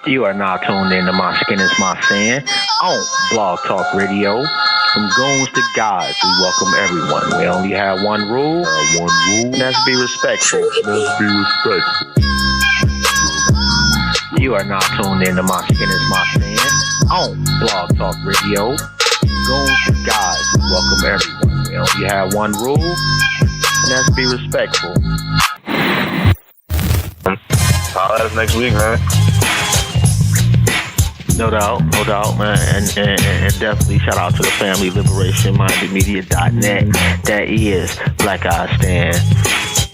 You are now tuned in to My Skin is My Sin on Blog Talk Radio. From goons to gods, we welcome everyone. We only have one rule, and that's be respectful. You are now tuned in to My Skin is My Sin on Blog Talk Radio. Goons to gods, we welcome everyone. We only have one rule, and that's be respectful. Holla at us next week, man. No doubt, man. And definitely shout out to the family, liberationmindedmedia.net. That is Black Eye Stand,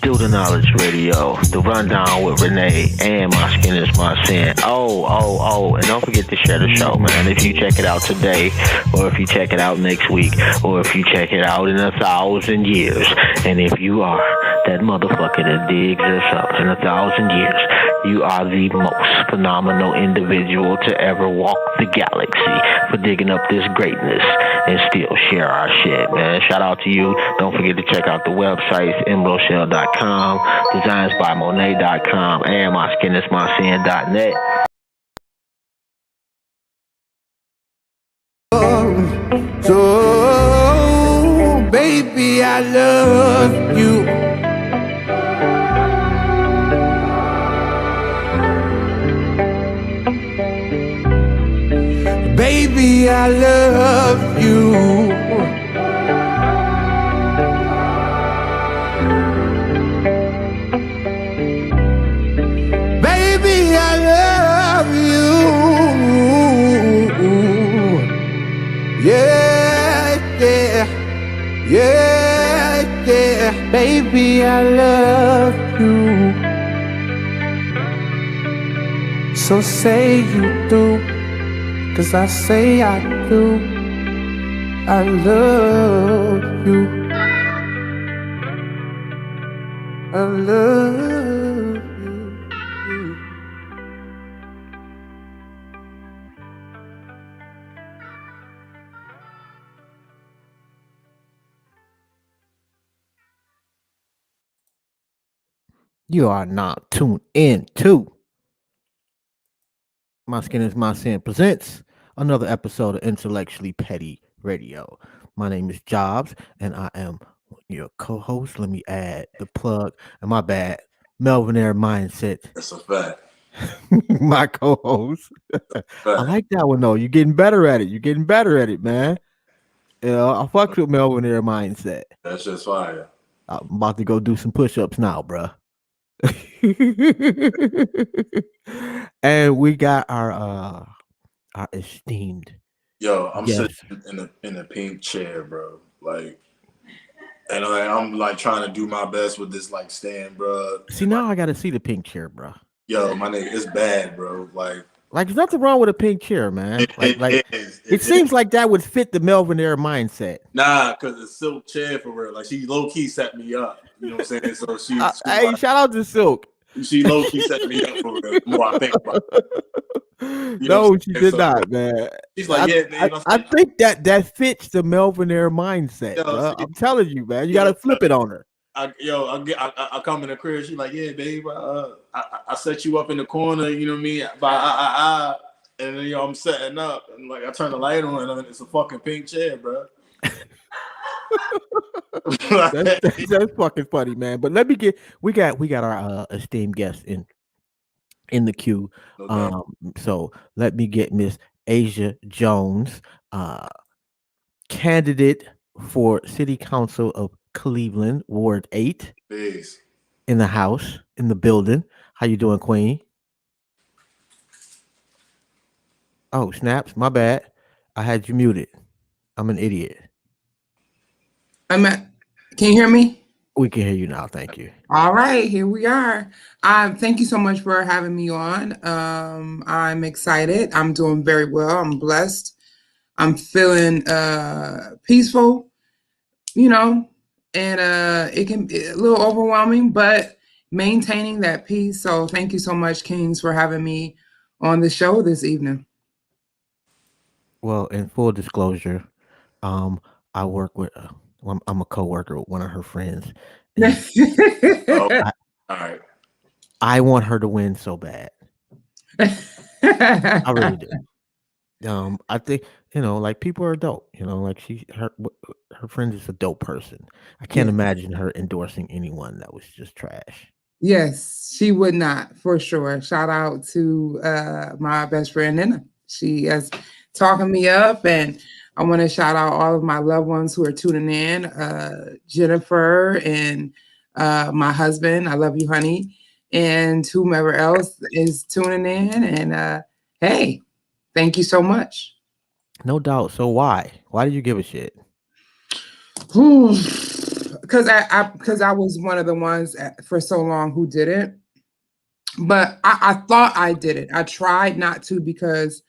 Do the Knowledge Radio, The Rundown with Renee, and My Skin is My Sin. Oh, and don't forget to share the show, man. If you check it out today, or if you check it out next week, or if you check it out in 1,000 years, and if you are that motherfucker that digs this up in 1,000 years, you are the most phenomenal individual to ever walk the galaxy for digging up this greatness and still share our shit, man. Shout out to you. Don't forget to check out the websites, embroshell.com, designsbymonet.com, and myskinismysin.net. So, baby, I love you. Baby, I love you. Baby, I love you. Yeah. Baby, I love you. So say you do. 'Cause I say I do. I love you. I love you. You are now tuned in to My Skin is My Sin presents another episode of Intellectually Petty Radio. My name is Jobs, and I am your co-host. Let me add the plug, and my bad, Melvin Air Mindset. That's a fact. My co-host. I like that one though. You're getting better at it. Man. I fucked with Melvin Air Mindset. That's just fire. I'm about to go do some push-ups now, bruh. And we got our esteemed. I'm sitting in a pink chair, bro. Like, and I'm like trying to do my best with this like stand, bro. See, now I gotta see the pink chair, bro. Yo, my nigga, it's bad, bro. Like there's nothing wrong with a pink chair, man. It seems like that would fit the Melvin Air mindset. Nah, cause it's Silk chair for real. Like she low key set me up. You know what I'm saying? So she hey, like, shout out to Silk. She low key set me up for real. The more I think about it. No, she did not, man. She's like, I think that fits the Melvin Air mindset. I'm telling you, man. You gotta flip it on her. I come in the crib. She's like, yeah, babe. I set you up in the corner. You know what I mean? And then I'm setting up, and like I turn the light on, and it's a fucking pink chair, bro. that's fucking funny, man. But let me we got our esteemed guest in the queue. Okay. So let me get Miss Aisia Jones, candidate for City Council of Cleveland, Ward 8. Peace. In the house, in the building. How you doing, Queen? Oh, snaps, my bad. I had you muted. I'm an idiot. Can you hear me? We can hear you now. Thank you. All right, here we are. Thank you so much for having me on. I'm excited. I'm doing very well. I'm blessed. I'm feeling peaceful, and it can be a little overwhelming, but maintaining that peace. So thank you so much, Kings, for having me on the show this evening. Well, in full disclosure, I work with I'm a coworker with one of her friends. All right. I want her to win so bad. I really do. I think like people are dope. Like her friend is a dope person. I can't Yes. imagine her endorsing anyone that was just trash. Yes, she would not, for sure. Shout out to my best friend Nina. She is talking me up, and I want to shout out all of my loved ones who are tuning in. Jennifer and my husband. I love you, honey, and whomever else is tuning in. And hey, thank you so much. No doubt. So why do you give a shit? Because I was one of the ones for so long who didn't. But I thought I did it. I tried not to because,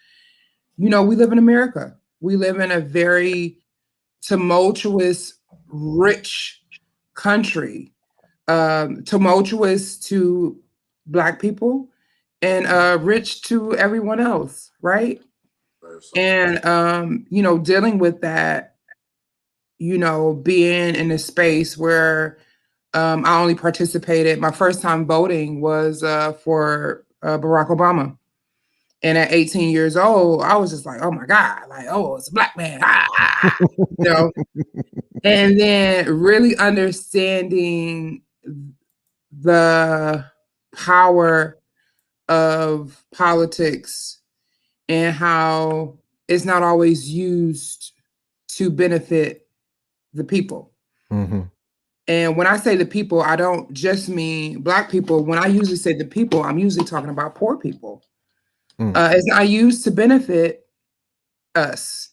we live in America. We live in a very tumultuous, rich country, tumultuous to Black people and rich to everyone else, right? And, dealing with that, being in a space where I only participated, my first time voting was for Barack Obama. And at 18 years old, I was just like, oh my God, like, oh, it's a Black man. Ah, ah, ah, you know, and then really understanding the power of politics and how it's not always used to benefit the people. Mhm. And when I say the people, I don't just mean Black people. When I usually say the people, I'm usually talking about poor people. It's not used to benefit us.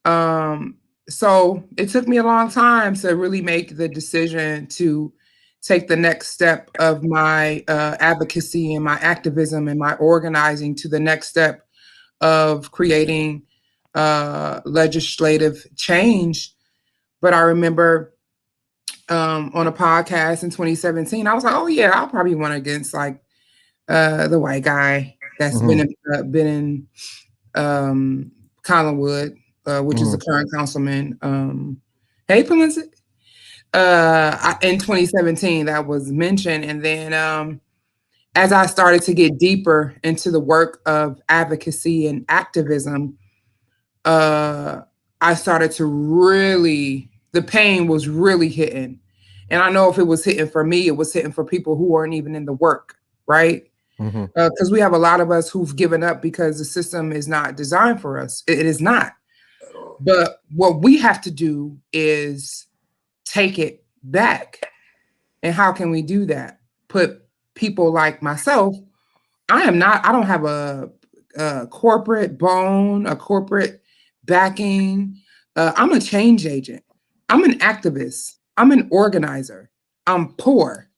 So it took me a long time to really make the decision to take the next step of my advocacy and my activism and my organizing to the next step of creating legislative change. But I remember on a podcast in 2017, I was like, oh yeah, I'll probably run against like the white guy that's Mhm. been in Collinwood, which is the Mhm. current councilman. Hey, Palencia. In 2017, that was mentioned, and then as I started to get deeper into the work of advocacy and activism, uh, I started to really, the pain was really hitting. And I know if it was hitting for me, it was hitting for people who weren't even in the work, right? Mhm. Because we have a lot of us who've given up because the system is not designed for us. It is not. But what we have to do is take it back. And how can we do that? Put people like myself, I don't have a corporate bone, a corporate backing. I'm a change agent. I'm an activist. I'm an organizer. I'm poor.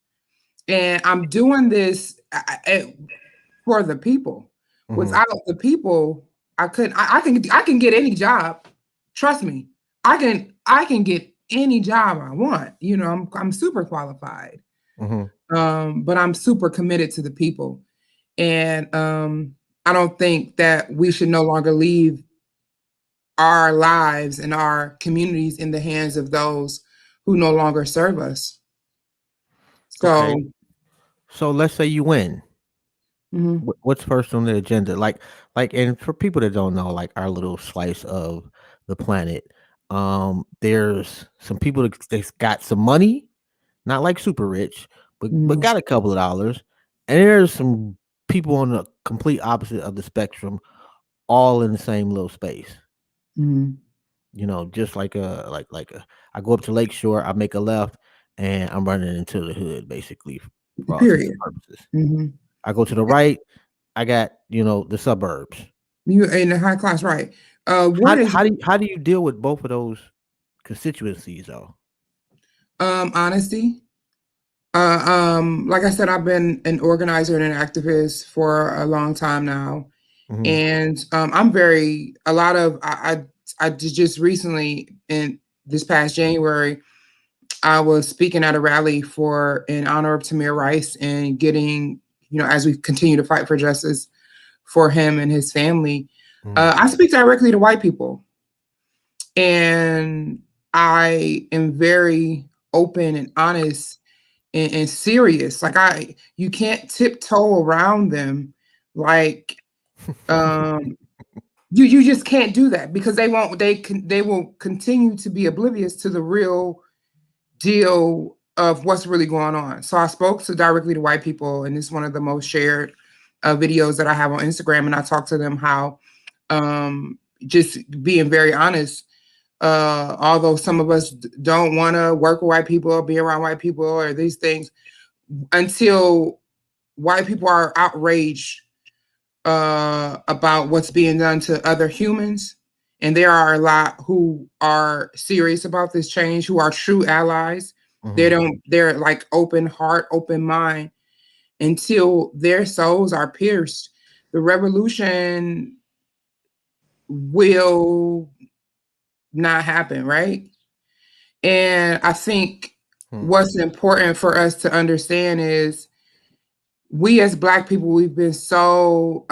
And I'm doing this for the people. Mhm. Without the people, I can get any job. Trust me. I can get any job I want. I'm super qualified. Mhm. But I'm super committed to the people. And I don't think that we should no longer leave our lives and our communities in the hands of those who no longer serve us. So, Okay. So let's say you win. mhm, What's first on the agenda? And for people that don't know, like our little slice of the planet, there's some people that's got some money, not like super rich, but mhm, got a couple of dollars, and there's some people on the complete opposite of the spectrum, all in the same little space. mhm. Just I go up to Lakeshore, I make a left, and I'm running into the hood, basically, for all intents Period. and purposes. Mhm. I go to the right, I got the suburbs. You in the high class, right? How What is how do you deal with both of those constituencies though? honesty? Like I said, I've been an organizer and an activist for a long time now, Mhm. and I'm very a lot of I just recently in this past January I was speaking at a rally for in honor of Tamir Rice and getting as we continue to fight for justice for him and his family. Mhm. I speak directly to white people, and I am very open and honest and serious. Like you can't tiptoe around them. Like You just can't do that because they will continue to be oblivious to the real deal of what's really going on. So I spoke directly to white people, and it's one of the most shared videos that I have on Instagram, and I talked to them how just being very honest, although some of us don't want to work with white people or be around white people or these things, until white people are outraged about what's being done to other humans. And there are a lot who are serious about this change, who are true allies. They're like open heart, open mind. Until their souls are pierced, the revolution will not happen, right? And I think what's important for us to understand is we as Black people, we've been so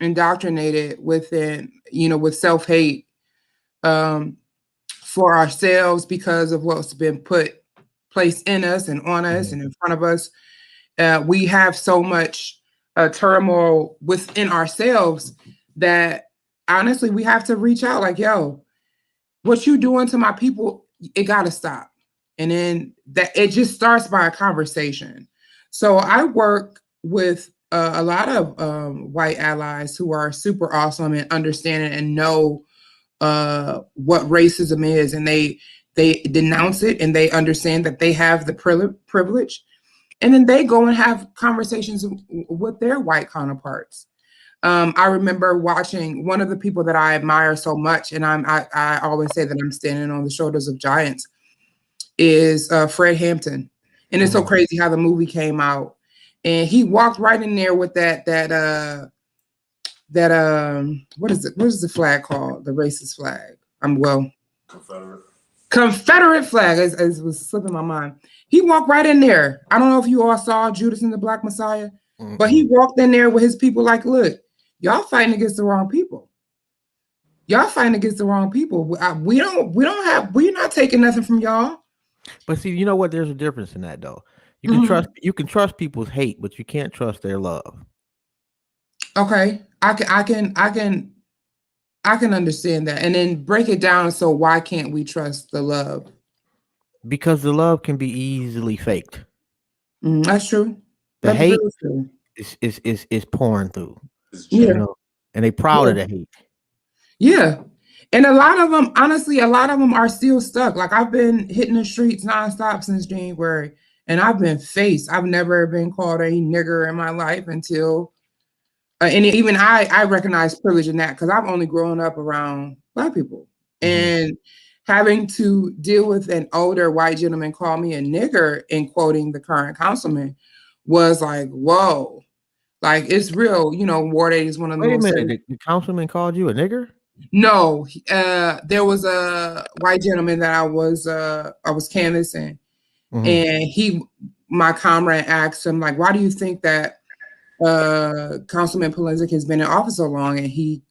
indoctrinated within, with self-hate for ourselves because of what's been placed in us and on us and in front of us. We have so much turmoil within ourselves that honestly, we have to reach out like, yo, what you doing to my people, it got to stop. And then that it just starts by a conversation. So I work with a lot of white allies who are super awesome and understanding and know what racism is, and they denounce it and they understand that they have the privilege, and then they go and have conversations with their white counterparts. I remember watching one of the people that I admire so much, and I always say that I'm standing on the shoulders of giants, is Fred Hampton. And it's so crazy how the movie came out. And he walked right in there with that what is it? What is the flag called? The racist flag. Confederate flag, as was slipping my mind. He walked right in there. I don't know if you all saw Judas and the Black Messiah, but he walked in there with his people like, look, y'all fighting against the wrong people. Y'all fighting against the wrong people. We're not taking nothing from y'all. But see, you know what? There's a difference in that though. You can trust people's hate, but you can't trust their love. Okay. I can understand that. And then break it down. So why can't we trust the love? Because the love can be easily faked. That's true. The hate is pouring through. Yeah. And they proud of the hate. Yeah. And a lot of them, honestly, are still stuck. Like I've been hitting the streets nonstop since January, and I've been faced. I've never been called a nigger in my life until, and even I recognize privilege in that because I've only grown up around Black people. And having to deal with an older white gentleman call me a nigger in quoting the current councilman was like, whoa, like it's real. Ward 8 is one of the most. Wait a minute, the councilman called you a nigger? No, there was a white gentleman that I was canvassing, and my comrade asked him, like, why do you think that Councilman Polenzek has been in office so long? And he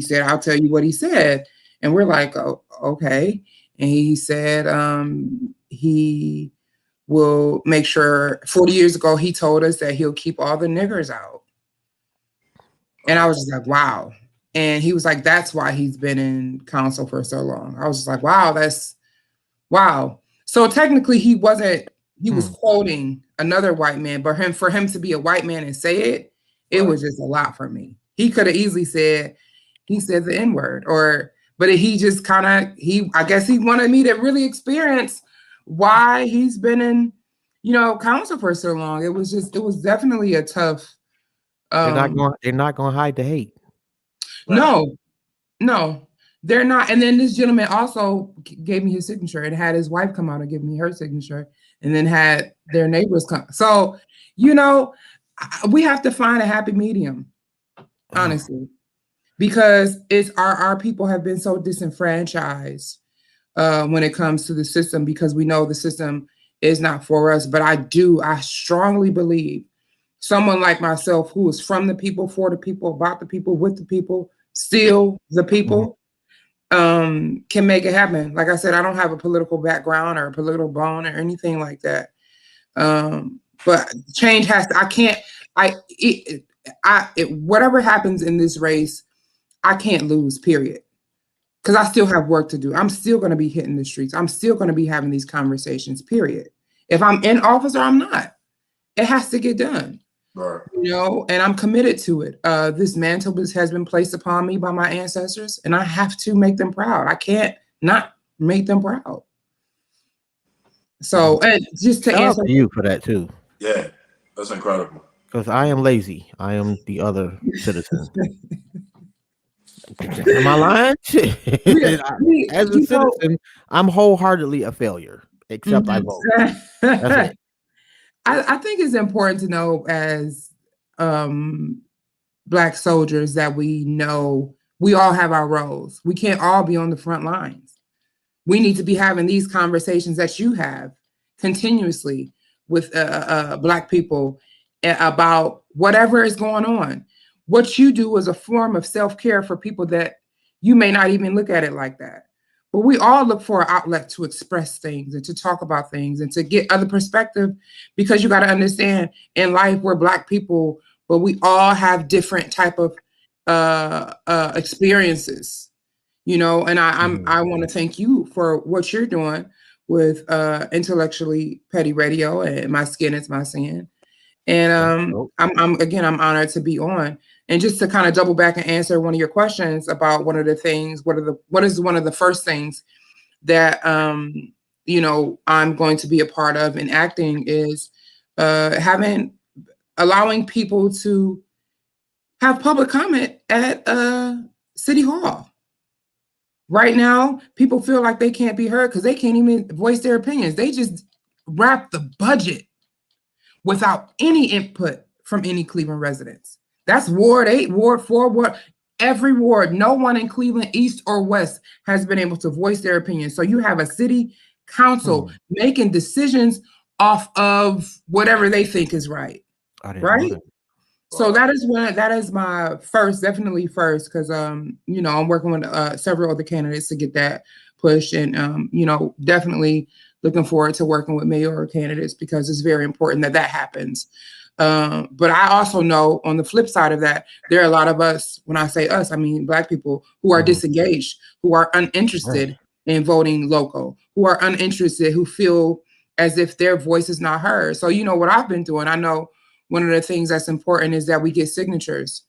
said, I'll tell you what he said. And we're like, oh, okay. And he said he will make sure, 40 years ago, he told us that he'll keep all the niggers out. And I was just like, wow. And he was like, that's why he's been in council for so long. I was just like, wow. So technically he wasn't, he was quoting another white man, but for him to be a white man and say it was just a lot for me. He could have easily said the N-word, but he just I guess he wanted me to really experience why he's been in, council for so long. It was definitely a tough. They're not going to hide the hate. No, they're not. And then this gentleman also gave me his signature and had his wife come out and give me her signature, and then had their neighbors come. So, we have to find a happy medium, honestly, because our people have been so disenfranchised when it comes to the system, because we know the system is not for us. But I strongly believe someone like myself, who is from the people, for the people, about the people, with the people, still the people, can make it happen. Like I said, I don't have a political background or a political bone or anything like that. But change has to, whatever happens in this race, I can't lose, period. Because I still have work to do. I'm still going to be hitting the streets. I'm still going to be having these conversations, period. If I'm in office or I'm not, it has to get done. Right. You know, and I'm committed to it. This mantle has been placed upon me by my ancestors, and I have to make them proud. I can't not make them proud. So, and just to Shout out answer to you for that too. Yeah, that's incredible. Because I am lazy. I am the other citizen. Am I lying? As a citizen, I'm wholeheartedly a failure, except I vote. That's it. I think it's important to know as Black soldiers that we know we all have our roles. We can't all be on the front lines. We need to be having these conversations that you have continuously with Black people about whatever is going on. What you do is a form of self-care for people that you may not even look at it like that. But we all look for an outlet to express things and to talk about things and to get other perspective, because you got to understand in life we're Black people, but we all have different type of experiences, you know. And I want to thank you for what you're doing with Intellectually Petty Radio and My Skin Is My Sin. And I'm honored to be on. And just to kind of double back and answer one of your questions about one of the things, what is one of the first things that you know, I'm going to be a part of in acting is allowing people to have public comment at City Hall. Right now, people feel like they can't be heard because they can't even voice their opinions. They just wrap the budget without any input from any Cleveland residents. That's Ward 8, Ward 4, Ward, every ward. No one in Cleveland, East or West, has been able to voice their opinion. So you have a city council making decisions off of whatever they think is right. Right? So that is my first, definitely first, because you know, I'm working with several other candidates to get that push, and you know, definitely looking forward to working with mayoral candidates because it's very important that happens. But I also know on the flip side of that, there are a lot of us, when I say us, I mean Black people who are disengaged, who are uninterested in voting local, who are uninterested, who feel as if their voice is not heard. So, you know, what I've been doing, I know one of the things that's important is that we get signatures.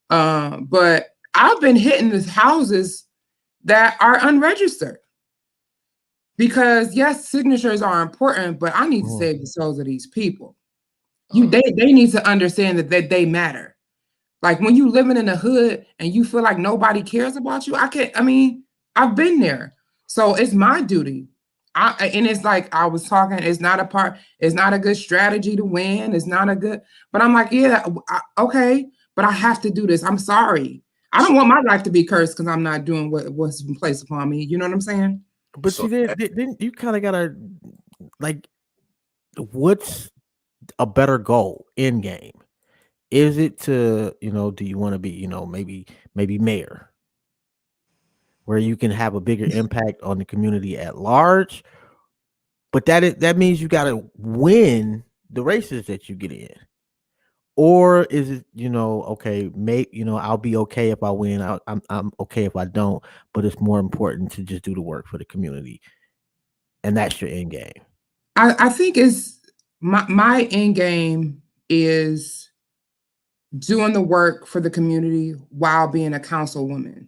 But I've been hitting the houses that are unregistered. Because yes, signatures are important, but I need to save the souls of these people. They need to understand that they matter. Like when you living in the hood and you feel like nobody cares about you, I've been there. So it's my duty. And it's like I was talking, it's not a good strategy to win. It's not a good, but I'm like, yeah, okay, but I have to do this. I'm sorry. I don't want my life to be cursed because I'm not doing what's been placed upon me. You know what I'm saying? But so, then you kind of gotta, like, what's a better goal end game? Is it to, you know, do you want to be, you know, maybe mayor, where you can have a bigger impact on the community at large? But that means you got to win the races that you get in. Or is it, you know, okay, I'll be okay if I win. I'm okay if I don't, but it's more important to just do the work for the community. And that's your end game. I think it's my end game is doing the work for the community while being a councilwoman.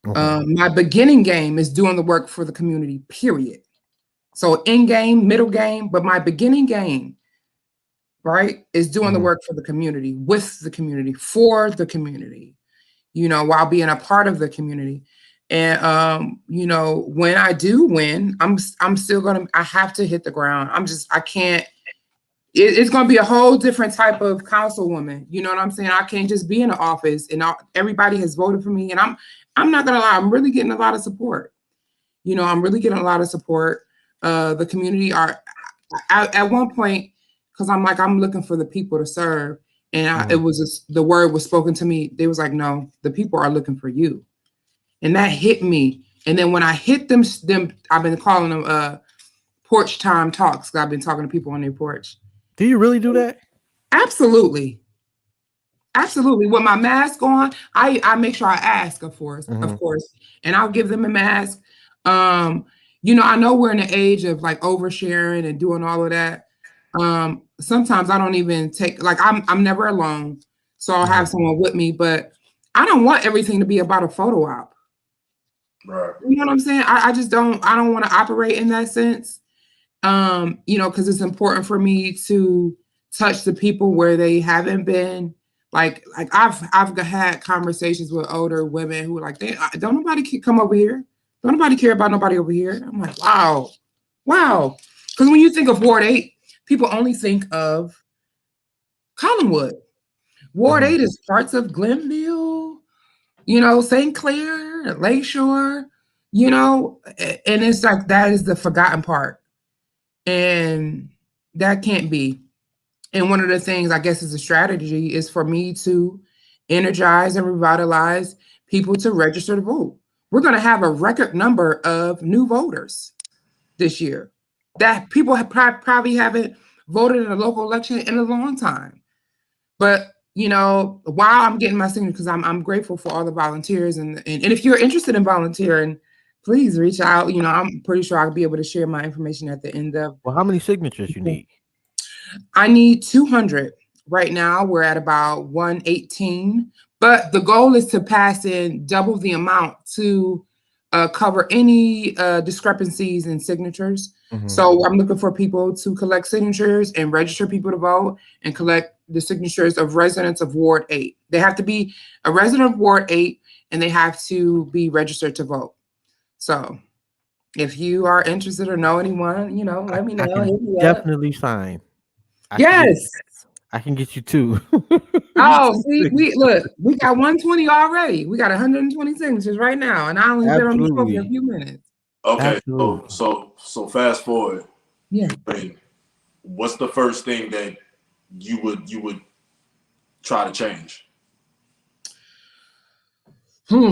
My beginning game is doing the work for the community, period. So end game, middle game, but my beginning game, right, is doing the work for the community, with the community, for the community, you know, while being a part of the community. And you know, when I do win, I'm still I have to hit the ground. I can't, it's gonna be a whole different type of councilwoman. You know what I'm saying? I can't just be in the office and everybody has voted for me. And I'm not gonna lie, I'm really getting a lot of support. You know, I'm really getting a lot of support. The community are at one point, because I'm looking for the people to serve. And the word was spoken to me. They was like, no, the people are looking for you. And that hit me. And then when I hit them, I've been calling them porch time talks. I've been talking to people on their porch. Do you really do that? Absolutely. Absolutely. With my mask on, I make sure I ask, of course, and I'll give them a mask. I know we're in the age of like oversharing and doing all of that. Sometimes I don't even take like I'm never alone, so I'll have someone with me, but I don't want everything to be about a photo op. Right. You know what I'm saying? I just don't want to operate in that sense. Because it's important for me to touch the people where they haven't been. Like I've had conversations with older women who are like, don't nobody come over here. Don't nobody care about nobody over here. I'm like, wow. Because when you think of Ward 8, people only think of Collinwood. Ward 8 is parts of Glenville, St. Clair, Lakeshore, and it's like that is the forgotten part. And that can't be. And one of the things I guess is a strategy is for me to energize and revitalize people to register to vote. We're going to have a record number of new voters this year that people have probably haven't voted in a local election in a long time. But while I'm getting my signature, because I'm grateful for all the volunteers, and if you're interested in volunteering, please reach out. I'm pretty sure I'll be able to share my information at the end of. Well, how many signatures you need? I need 200. Right now, we're at about 118, but the goal is to pass in double the amount to cover any discrepancies in signatures. So I'm looking for people to collect signatures and register people to vote and collect the signatures of residents of Ward 8. They have to be a resident of Ward 8 and they have to be registered to vote. So if you are interested or know anyone, let me know. I can definitely sign. Yes. I can get you two. Oh, see, we got 120 already. We got 120 signatures right now, and I only been on the phone for a few minutes. Okay, so fast forward. Yeah. What's the first thing that you would try to change? So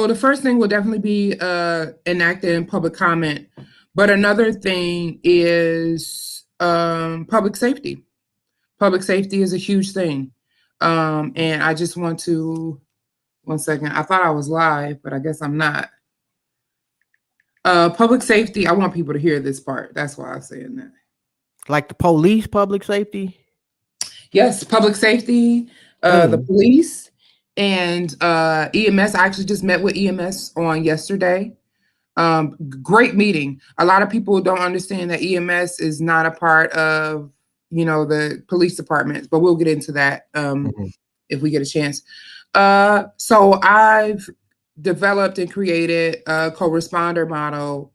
the first thing will definitely be enacted in public comment, but another thing is public safety. Public safety is a huge thing, and I just want to. 1 second. I thought I was live, but I guess I'm not. Public safety. I want people to hear this part. That's why I'm saying that. Like the police, public safety. Yes, public safety. The police and EMS. I actually just met with EMS on yesterday. Great meeting. A lot of people don't understand that EMS is not a part of the police department, but we'll get into that if we get a chance. So I've developed and created a co-responder model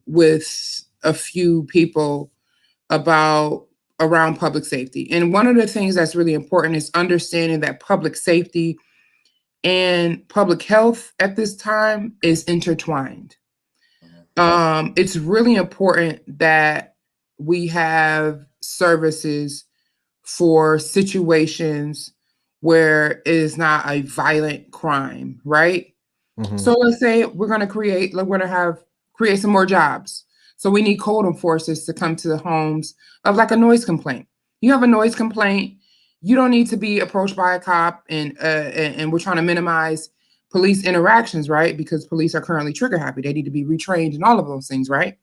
with a few people around public safety. And one of the things that's really important is understanding that public safety and public health at this time is intertwined. It's really important that we have services for situations where it is not a violent crime, right? So let's say we're going to create some more jobs. So we need code enforcers to come to the homes of like a noise complaint. You have a noise complaint, you don't need to be approached by a cop, and we're trying to minimize police interactions, right? Because police are currently trigger happy. They need to be retrained and all of those things, right?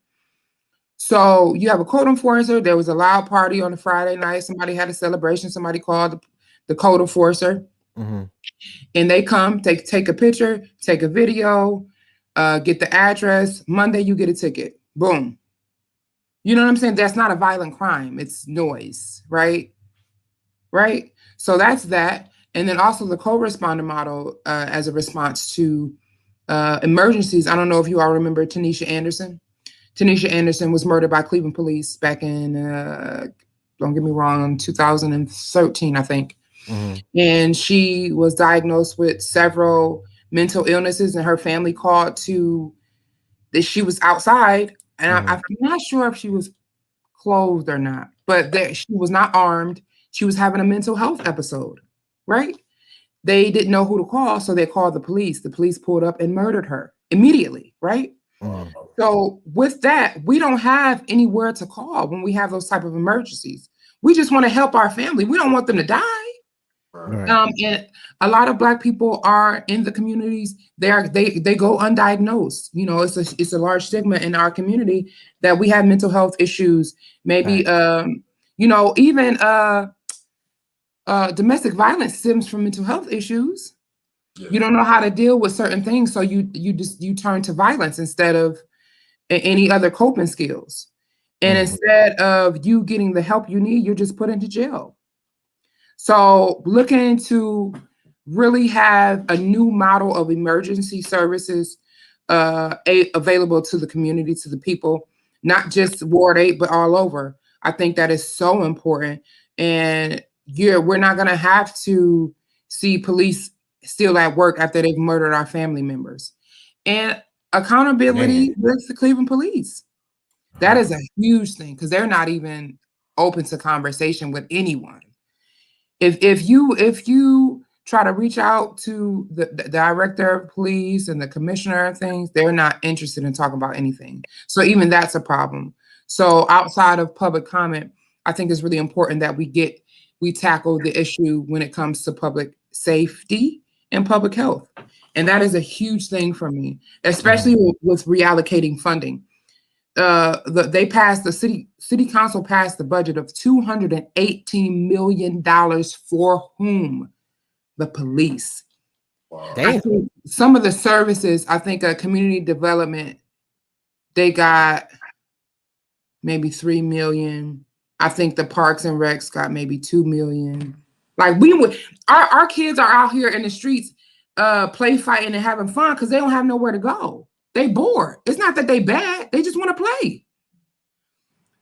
So you have a code enforcer. There was a loud party on a Friday night. Somebody had a celebration. Somebody called the code enforcer, and they come, take a picture, take a video, get the address. Monday, you get a ticket. Boom. You know what I'm saying? That's not a violent crime. It's noise, right? Right? So that's that. And then also the co-responder model as a response to emergencies. I don't know if you all remember Tanisha Anderson. Tanisha Anderson was murdered by Cleveland police back in, don't get me wrong, 2013, I think. And she was diagnosed with several mental illnesses, and her family called that she was outside. And I'm not sure if she was clothed or not, but that she was not armed. She was having a mental health episode, right? They didn't know who to call, so they called the police. The police pulled up and murdered her immediately, right? So with that, we don't have anywhere to call when we have those type of emergencies. We just want to help our family. We don't want them to die. Right. And a lot of Black people are in the communities. They go undiagnosed. You know, it's a large stigma in our community that we have mental health issues. Maybe you know, even domestic violence stems from mental health issues. Yeah. You don't know how to deal with certain things, so you turn to violence instead of any other coping skills. And instead of you getting the help you need, you're just put into jail. So looking to really have a new model of emergency services available to the community, to the people, not just Ward 8, but all over. I think that is so important. And we're not going to have to see police still at work after they've murdered our family members. And accountability with the Cleveland police. That is a huge thing because they're not even open to conversation with anyone. If you try to reach out to the director of police and the commissioner of things, they're not interested in talking about anything. So even that's a problem. So outside of public comment, I think it's really important that we tackle the issue when it comes to public safety and public health. And that is a huge thing for me, especially with reallocating funding. The city council passed the budget of $218 million for whom? The police. Wow. I think some of the services, I think community development, they got maybe 3 million. I think the Parks and Recs got maybe 2 million. Like our kids are out here in the streets play fighting and having fun because they don't have nowhere to go. They bored. It's not that they bad. They just want to play.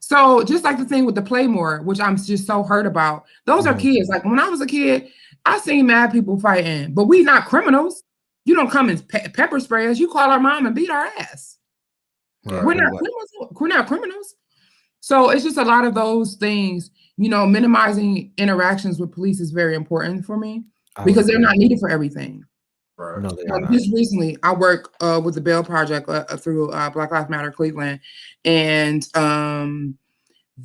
So just like the thing with the Play More, which I'm just so hurt about, those are kids. Like when I was a kid, I seen mad people fighting, but we not criminals. You don't come and pepper spray us. You call our mom and beat our ass. Right. We're not criminals. So it's just a lot of those things. You know, minimizing interactions with police is very important for me because they're not needed for everying. Right. No, just recently, I work with the Bail Project through Black Lives Matter Cleveland, and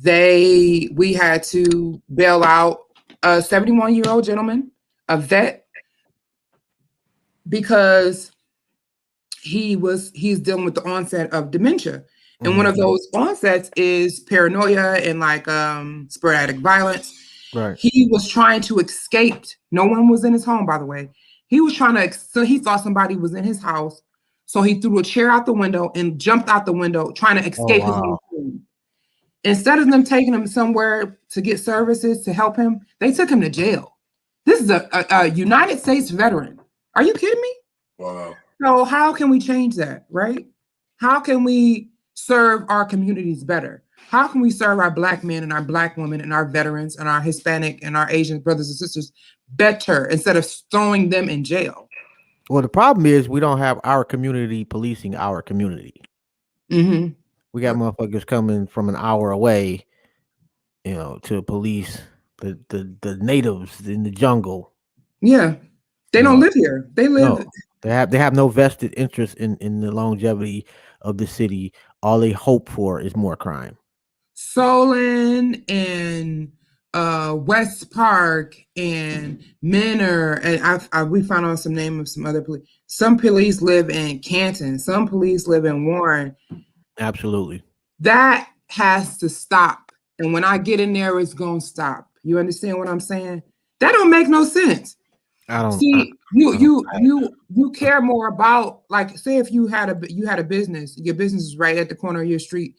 we had to bail out a 71-year-old gentleman, a vet, because he's dealing with the onset of dementia, and one of those onsets is paranoia and like sporadic violence. Right. He was trying to escape. No one was in his home, by the way. He was so he thought somebody was in his house. So he threw a chair out the window and jumped out the window trying to escape his own home. Instead of them taking him somewhere to get services to help him, they took him to jail. This is a United States veteran. Are you kidding me? Wow. So how can we change that, right? How can we serve our communities better? How can we serve our Black men and our Black women and our veterans and our Hispanic and our Asian brothers and sisters better instead of throwing them in jail? Well, the problem is we don't have our community policing our community. We got motherfuckers coming from an hour away, you know, to police the natives in the jungle. Yeah, they don't live here. They live. No, they have no vested interest in the longevity of the city. All they hope for is more crime. Solon and West Park and Menor, and we found out some name of some other police. Some police live in Canton. Some police live in Warren. Absolutely. That has to stop. And when I get in there, it's gonna stop. You understand what I'm saying? That don't make no sense. I don't see. You care more about, like, say if you had a business, your business is right at the corner of your street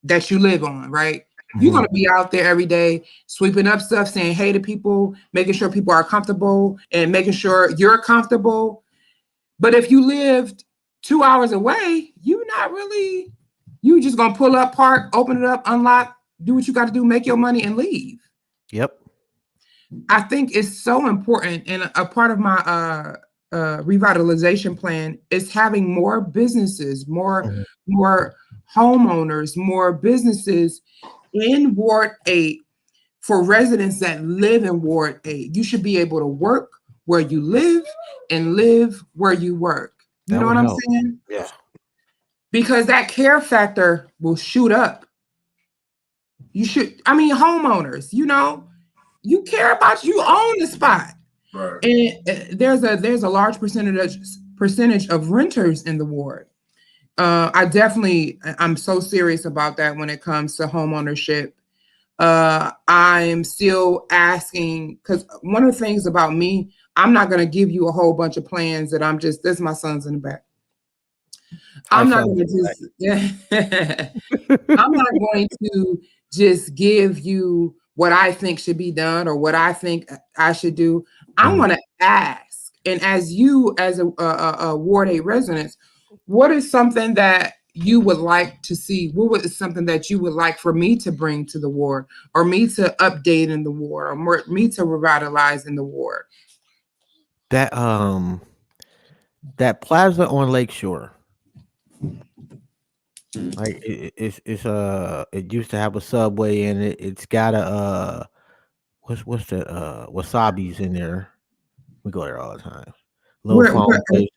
that you live on, right? You're going to be out there every day sweeping up stuff, saying hey to people, making sure people are comfortable and making sure you're comfortable. But if you lived 2 hours away, you just going to pull up, park, open it up, unlock, do what you got to do, make your money and leave. Yep. I think it's so important, and a part of my revitalization plan is having more businesses, more homeowners, more businesses in Ward 8 for residents that live in Ward 8. You should be able to work where you live and live where you work. You know what I'm saying? Yeah. Because that care factor will shoot up. Homeowners, you care about, you own the spot. Right. And there's a large percentage of renters in the ward. I'm so serious about that when it comes to home ownership. I'm still asking, because one of the things about me, I'm not going to give you a whole bunch of plans that this is my son's in the back. I'm not going to just, yeah. I'm not going to just give you what I think should be done or what I think I should do. I want to ask. And as a Ward 8 resident, what is something that you would like to see? What is something that you would like for me to bring to the ward, or me to update in the ward, or me to revitalize in the ward? That plaza on Lakeshore. Like it used to have a Subway in it. It's got a what's that Wasabi's in there. We go there all the time. Little phone place.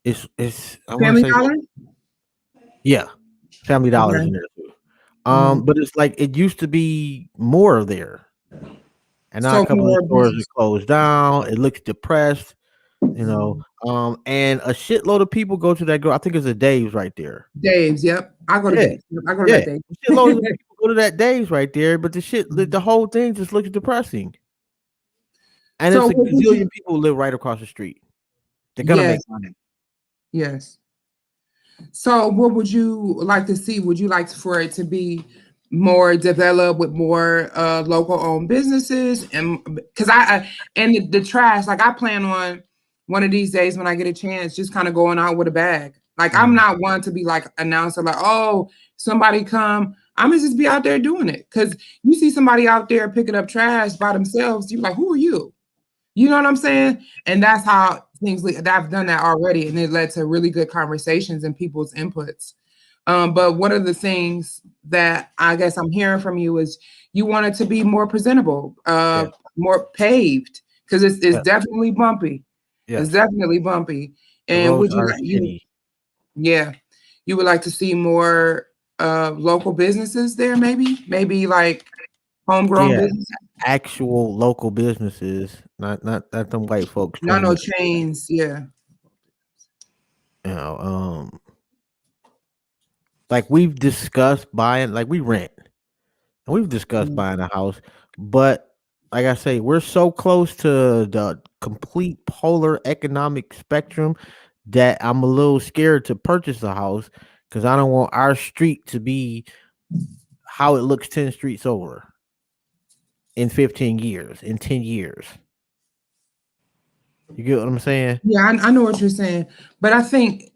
It's I want to Family say Dollar? yeah, Family Dollar's Okay. in there too. But it's like it used to be more there, and now a So couple of more the stores business. are closed down. It looks depressed, you know. And a shitload of people go to that girl. I think it's a Dave's right there. Dave's, yep. I go to Yeah, Dave's. Yep, I go to yeah. that Dave. A shitload of people go to that Dave's right there, but the whole thing just looks depressing. And So it's a what would gazillion you? people who live right across the street. They're gonna make Yes, money. yes. So what would you like to see? Would you like for it to be more developed with more local owned businesses? And because and the trash, like I plan on one of these days when I get a chance, just kind of going out with a bag. Like I'm not one to be like announcer, like, oh, somebody come. I'm gonna just be out there doing it. Cause you see somebody out there picking up trash by themselves, you're like, who are you? You know what I'm saying? And that's how things I've done that already, and it led to really good conversations and people's inputs. But one of the things that I guess I'm hearing from you is you want it to be more presentable, Yeah. more paved, because it's Yeah. definitely bumpy. It's Yes. definitely bumpy. The And roads would you are like shitty. yeah, you would like to see more local businesses there, maybe like homegrown Yeah. business, Actual local businesses, not them white folks not 20 no minutes. chains. Yeah. You know, like we've discussed buying, like we rent, and we've discussed Mm. buying a house, but like I say, we're so close to the complete polar economic spectrum that I'm a little scared to purchase a house because I don't want our street to be how it looks 10 streets over in 15 years, in 10 years. You get what I'm saying? Yeah, I know what you're saying, but I think,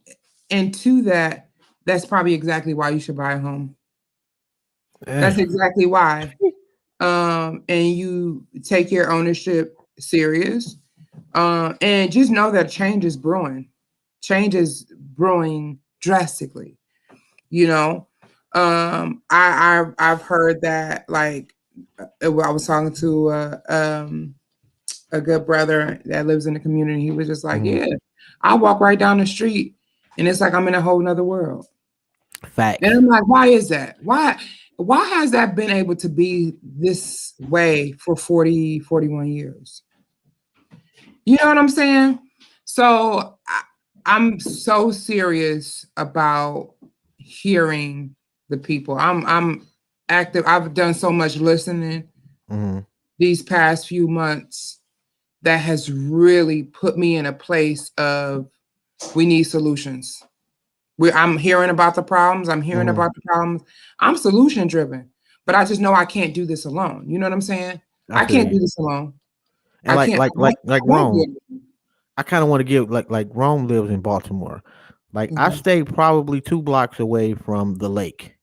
and to that, that's probably exactly why you should buy a home. That's Eh, exactly why. And you take your ownership serious, and just know that change is brewing. Change is brewing drastically. You know, I've heard that like I was talking to a good brother that lives in the community. He was just like, mhm. yeah, I walk right down the street and it's like I'm in a whole nother world. And Facts. I'm like, why is that? Why has that been able to be this way for 40, 41 years? You know what I'm saying? So I'm so serious about hearing the people. I'm active. I've done so much listening Mhm. these past few months that has really put me in a place of we need solutions. I'm hearing about the problems. I'm hearing Mhm. about the problems. I'm solution driven, but I just know I can't do this alone. You know what I'm saying? I I feel can't you. do this alone. And I can't. like I won't be Rome, able to. I kind of want to give like Rome lives in Baltimore. Like I Mhm. stay probably 2 blocks away from the lake.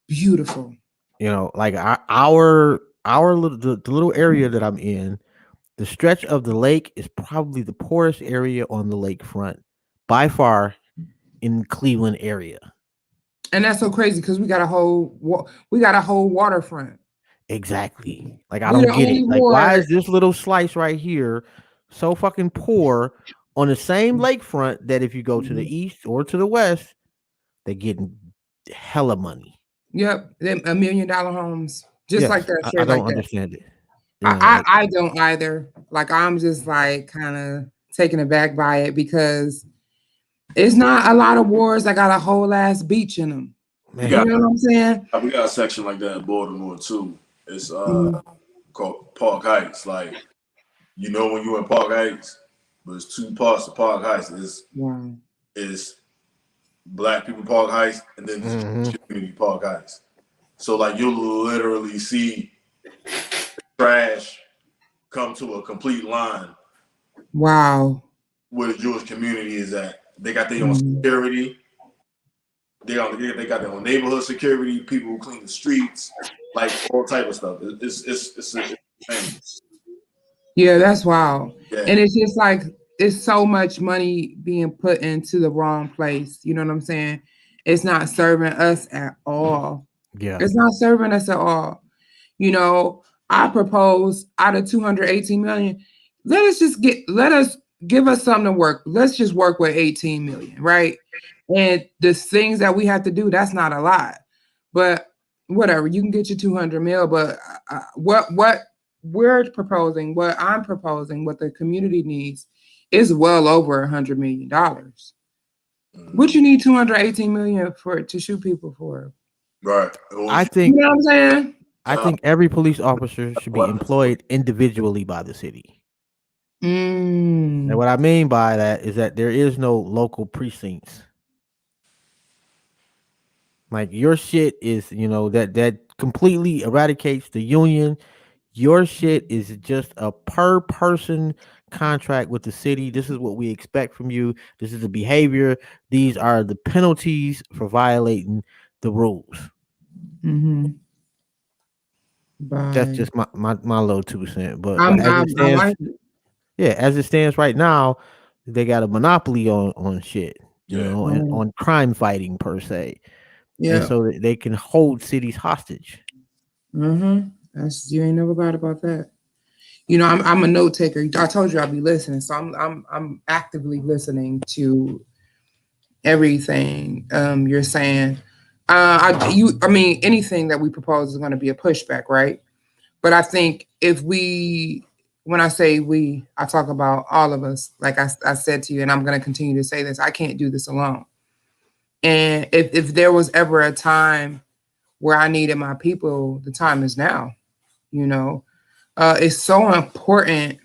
Beautiful. You know, like our little the little area that I'm in, the stretch of the lake is probably the poorest area on the lakefront by far in Cleveland area. And that's so crazy because we got a whole waterfront. Exactly. Like I We don't the get it. only Like why is ward. this little slice right here so fucking poor on the same lakefront that if you go to Mhm. the east or to the west, they're getting hella money. Yep, them $1 million homes, just like Yes, that, I straight like don't that. understand it. I don't either. Like I'm just like kind of taken aback by it because it's not a lot of wars that got a whole ass beach in them. We You got know what I'm saying? we got a section like that in Baltimore too. It's Mhm. called Park Heights. Like you know when you in Park Heights, but it's two parts of Park Heights. Wow. It's Black people Park Heights and then this community Park Heights. So like you'll literally see trash come to a complete line Wow. where the Jewish community is at. They got their own Mhm. security. They got their own neighborhood security. People who clean the streets, like all type of stuff. It's a thing. Yeah, that's wild. Yeah. And it's just like it's so much money being put into the wrong place. You know what I'm saying? It's not serving us at all. Yeah. It's not serving us at all. You know, I propose out of 218 million, let us give us something to work. Let's just work with 18 million, right? And the things that we have to do, that's not a lot. But whatever, you can get your 200 mil, but what we're proposing, what I'm proposing, what the community needs is well over $100 million. What you need 218 million for to shoot people for? Right. I You think know what I'm saying? I think every police officer should be employed individually by the city. And Mm. what I mean by that is that there is no local precincts. Like your shit is, that completely eradicates the union. Your shit is just a per person contract with the city. This is what we expect from you. This is the behavior. These are the penalties for violating the rules. Mm-hmm. That's Bye. just my little 2 cents. But as it I stands, like it. yeah, as it stands right now, they got a monopoly on shit, Yeah. and Mm, on crime fighting per se, and yeah. so that they can hold cities hostage. Mm-hmm. That's you ain't never lied about that. You know, I'm a note taker. I told you I'd be listening, so I'm actively listening to everything you're saying. I mean anything that we propose is going to be a pushback, right? But I think if when I say we, I talk about all of us. Like I said to you, and I'm going to continue to say this. I can't do this alone. And if there was ever a time where I needed my people, the time is now. You know, it's so important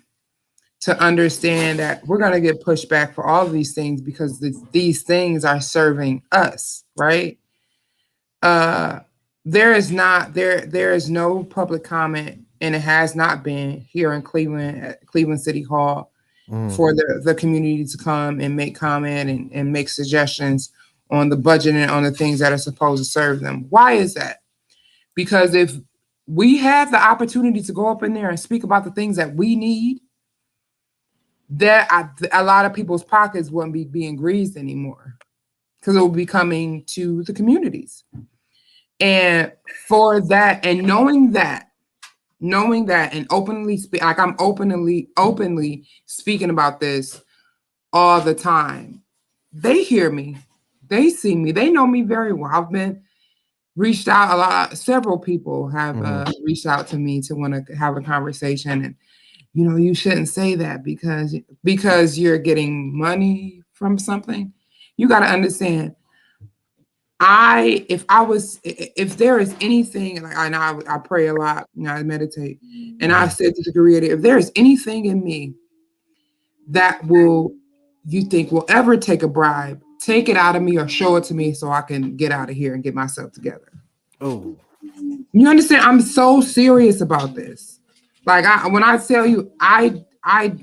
to understand that we're going to get pushed back for all of these things because these things are serving us, right? Uh, there is no public comment, and it has not been here in Cleveland at Cleveland City Hall Mm. for the community to come and make comment and make suggestions on the budget and on the things that are supposed to serve them. Why is that? Because if we have the opportunity to go up in there and speak about the things that we need, a lot of people's pockets wouldn't be being greased anymore because it will be coming to the communities. And for that, and knowing that, and openly speak, like I'm openly speaking about this all the time. They hear me, they see me, they know me very well. I've been reached out a lot. Several people have reached out to me to want to have a conversation, and you shouldn't say that because you're getting money from something. You got to understand. If there is anything, like I pray a lot, I meditate, and I've said to the Creator, if there is anything in me that you think will ever take a bribe, take it out of me or show it to me so I can get out of here and get myself together. Oh, You understand? I'm so serious about this. Like when I tell you, I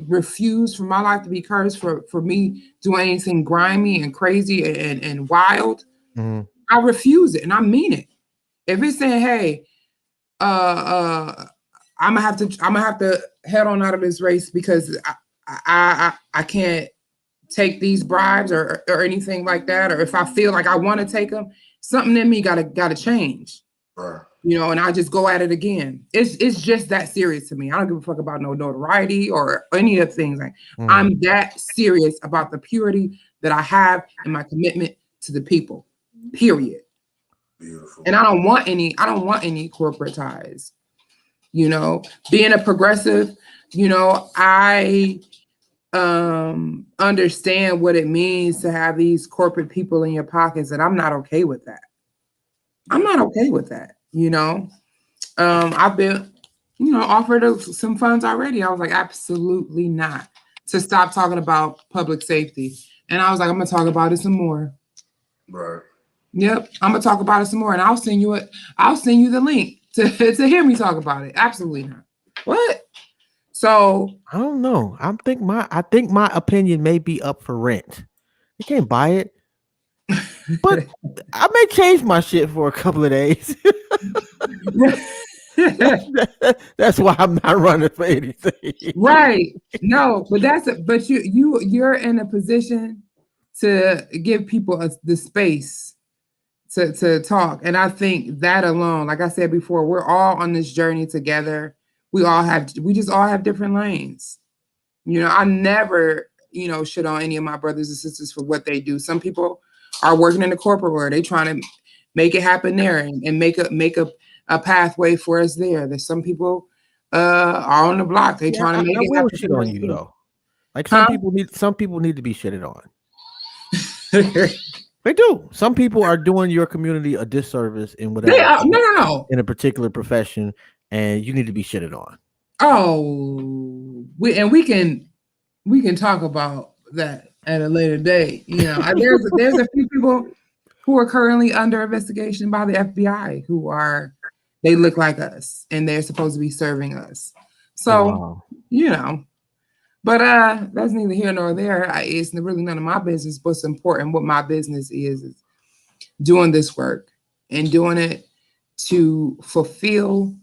refuse for my life to be cursed for me doing anything grimy and crazy and wild. mm-hmm. I refuse it, and I mean it. If it's saying, "Hey, I'm gonna have to head on out of this race because I can't take these bribes or anything like that, or if I feel like I want to take them, something in me gotta change." Right. And I just go at it again. It's just that serious to me. I don't give a fuck about no notoriety or any of the things. Like I'm that serious about the purity that I have and my commitment to the people. Period. Beautiful. And I don't want any corporate ties. You know, being a progressive, you know, I understand what it means to have these corporate people in your pockets, and I'm not okay with that. I'm not okay with that, you know. I've been, you know, offered some funds already. I was like, absolutely not. To stop talking about public safety. And I was like, I'm gonna talk about it some more. Right. Yep, I'm gonna talk about it some more, and I'll send you it. I'll send you the link to hear me talk about it. Absolutely not. What? So I don't know. I think my opinion may be up for rent. You can't buy it, but I may change my shit for a couple of days. That's why I'm not running for anything. right. No, but but you're in a position to give people the space to talk. And I think that alone, like I said before, we're all on this journey together. We just all have different lanes. You know, I never, you know, shit on any of my brothers and sisters for what they do. Some people are working in the corporate world. They trying to make it happen there and make a pathway for us there. There's some people are on the block. They trying to make I it will happen shit for on us you there. though. Like Huh? some people need to be shitted on. They do. Some people are doing your community a disservice in They whatever are, no. in a particular profession, and you need to be shitted on. Oh, we can talk about that at a later date. You know, there's a few people who are currently under investigation by the FBI they look like us and they're supposed to be serving us. Oh, So, wow. you know, but that's neither here nor there. It's really none of my business. What's important, what my business is doing this work and doing it to fulfill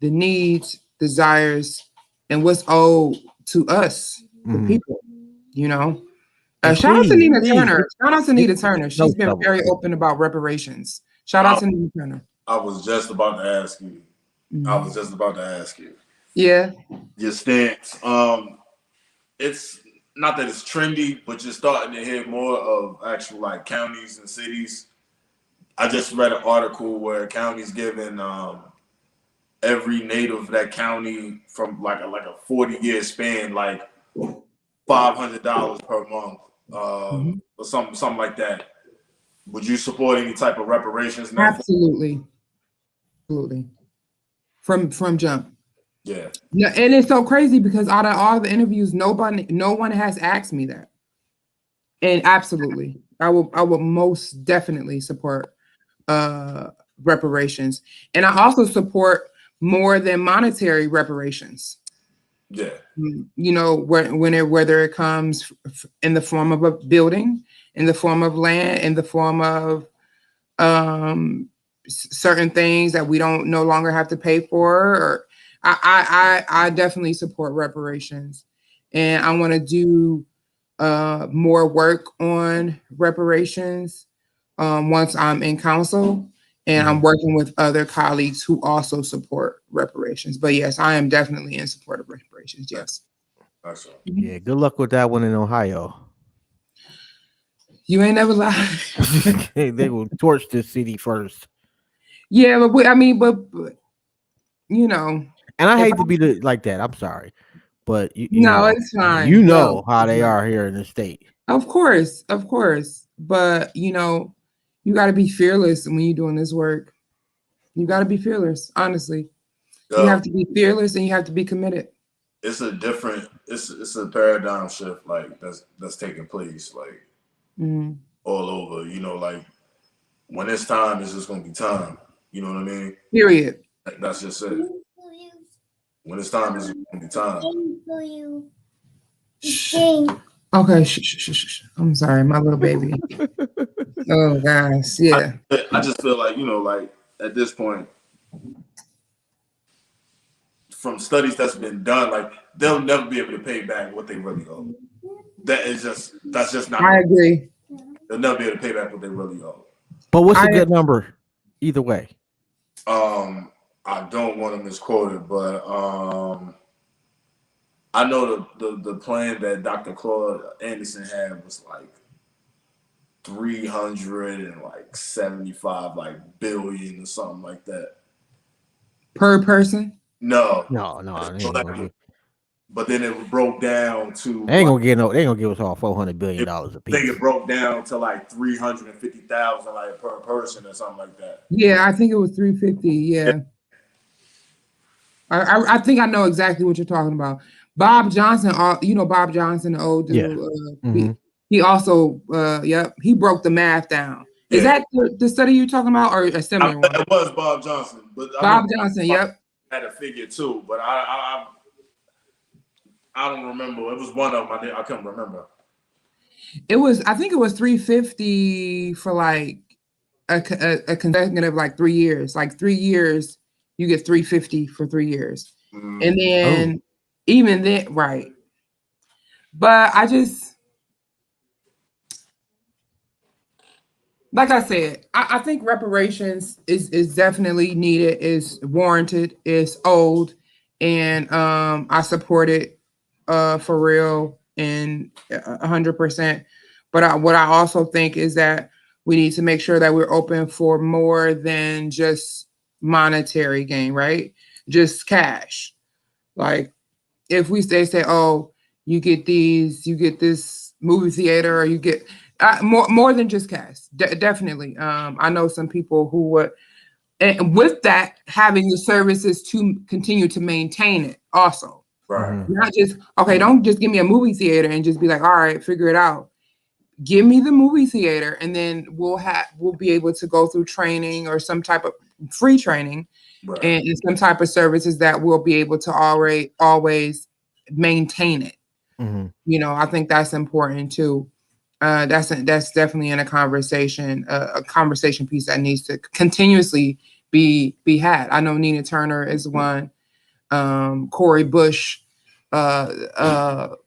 the needs, desires, and what's owed to us, the people, you know. And Shout out to Nina please Turner. Shout out to Nina Turner. no She's been trouble. very open about reparations. Shout out to Nina Turner. I was just about to ask you. I was just about to ask you. Yeah. Your stance. It's not that it's trendy, but you're starting to hear more of actual like counties and cities. I just read an article where counties giving every native of that county from like a 40-year span, like $500 per month, or something like that. Would you support any type of reparations? In that Absolutely. Absolutely. From jump. yeah. Yeah, and it's so crazy because out of all the interviews, no one has asked me that. And absolutely, I will most definitely support reparations, and I also support more than monetary reparations. Yeah. You know, whether it comes in the form of a building, in the form of land, in the form of certain things that we don't no longer have to pay for, or I definitely support reparations, and I want to do more work on reparations once I'm in council, and I'm working with other colleagues who also support reparations. But yes, I am definitely in support of reparations. Yes. Excellent. Yeah, good luck with that one in Ohio. You ain't never lied. They will torch this city first. Yeah, but but you know. And I hate to be like that. I'm sorry, but you No, know, it's fine. you No, know how they are here in the state. Of course. But you know, you got to be fearless when you're doing this work. You got to be fearless. Honestly, you have to be fearless and you have to be committed. It's a different. It's a paradigm shift like that's taking place like all over. You know, like when it's time, it's just gonna be time. You know what I mean? Period. That's just it. When it's time, it's gonna be time. Okay, shh. I'm sorry, my little baby. Oh gosh, yeah. I just feel like, you know, like at this point, from studies that's been done, like they'll never be able to pay back what they really owe. That's just not. I agree. They'll never be able to pay back what they really owe. But what's a good number? Either way. I don't want to misquote it, but I know the plan that Dr. Claude Anderson had was like 375 billion or something like that Per person? No, No, they ain't gonna give. but then it broke down to They ain't like gonna get no. They ain't gonna give us all $400 billion a I think piece. it broke down to like 350,000 like per person or something like that. Yeah, I think it was 350. Yeah. I think I know exactly what you're talking about. Bob Johnson, you know Bob Johnson, the old Yeah. dude. Mm-hmm. He also, yep, he broke the math down. Is Yeah. that the study you're talking about, or a similar one? It was Bob Johnson, but I Bob remember Johnson, yep. had a figure too, but I don't remember. It was one of them. I couldn't remember. I think it was 350 for like a consecutive like 3 years. Like 3 years, you get 350 for 3 years. And then even then, right. But I just, like I said, I think reparations is definitely needed, is warranted, is owed, and I support it for real and 100%. But what I also think is that we need to make sure that we're open for more than just monetary gain, right? Just cash. Like if they say, oh, you get this movie theater, or you get more than just cash. Definitely. I know some people who would, and with that, having the services to continue to maintain it also. Right. Mm-hmm. Not just, okay, don't just give me a movie theater and just be like, all right, figure it out. Give me the movie theater, and then we'll be able to go through training or some type of free training, Right. and some type of services that we'll be able to always maintain it. Mm-hmm. You know, I think that's important too. That's definitely in a conversation piece that needs to continuously be had. I know Nina Turner is one, Corey Bush, countless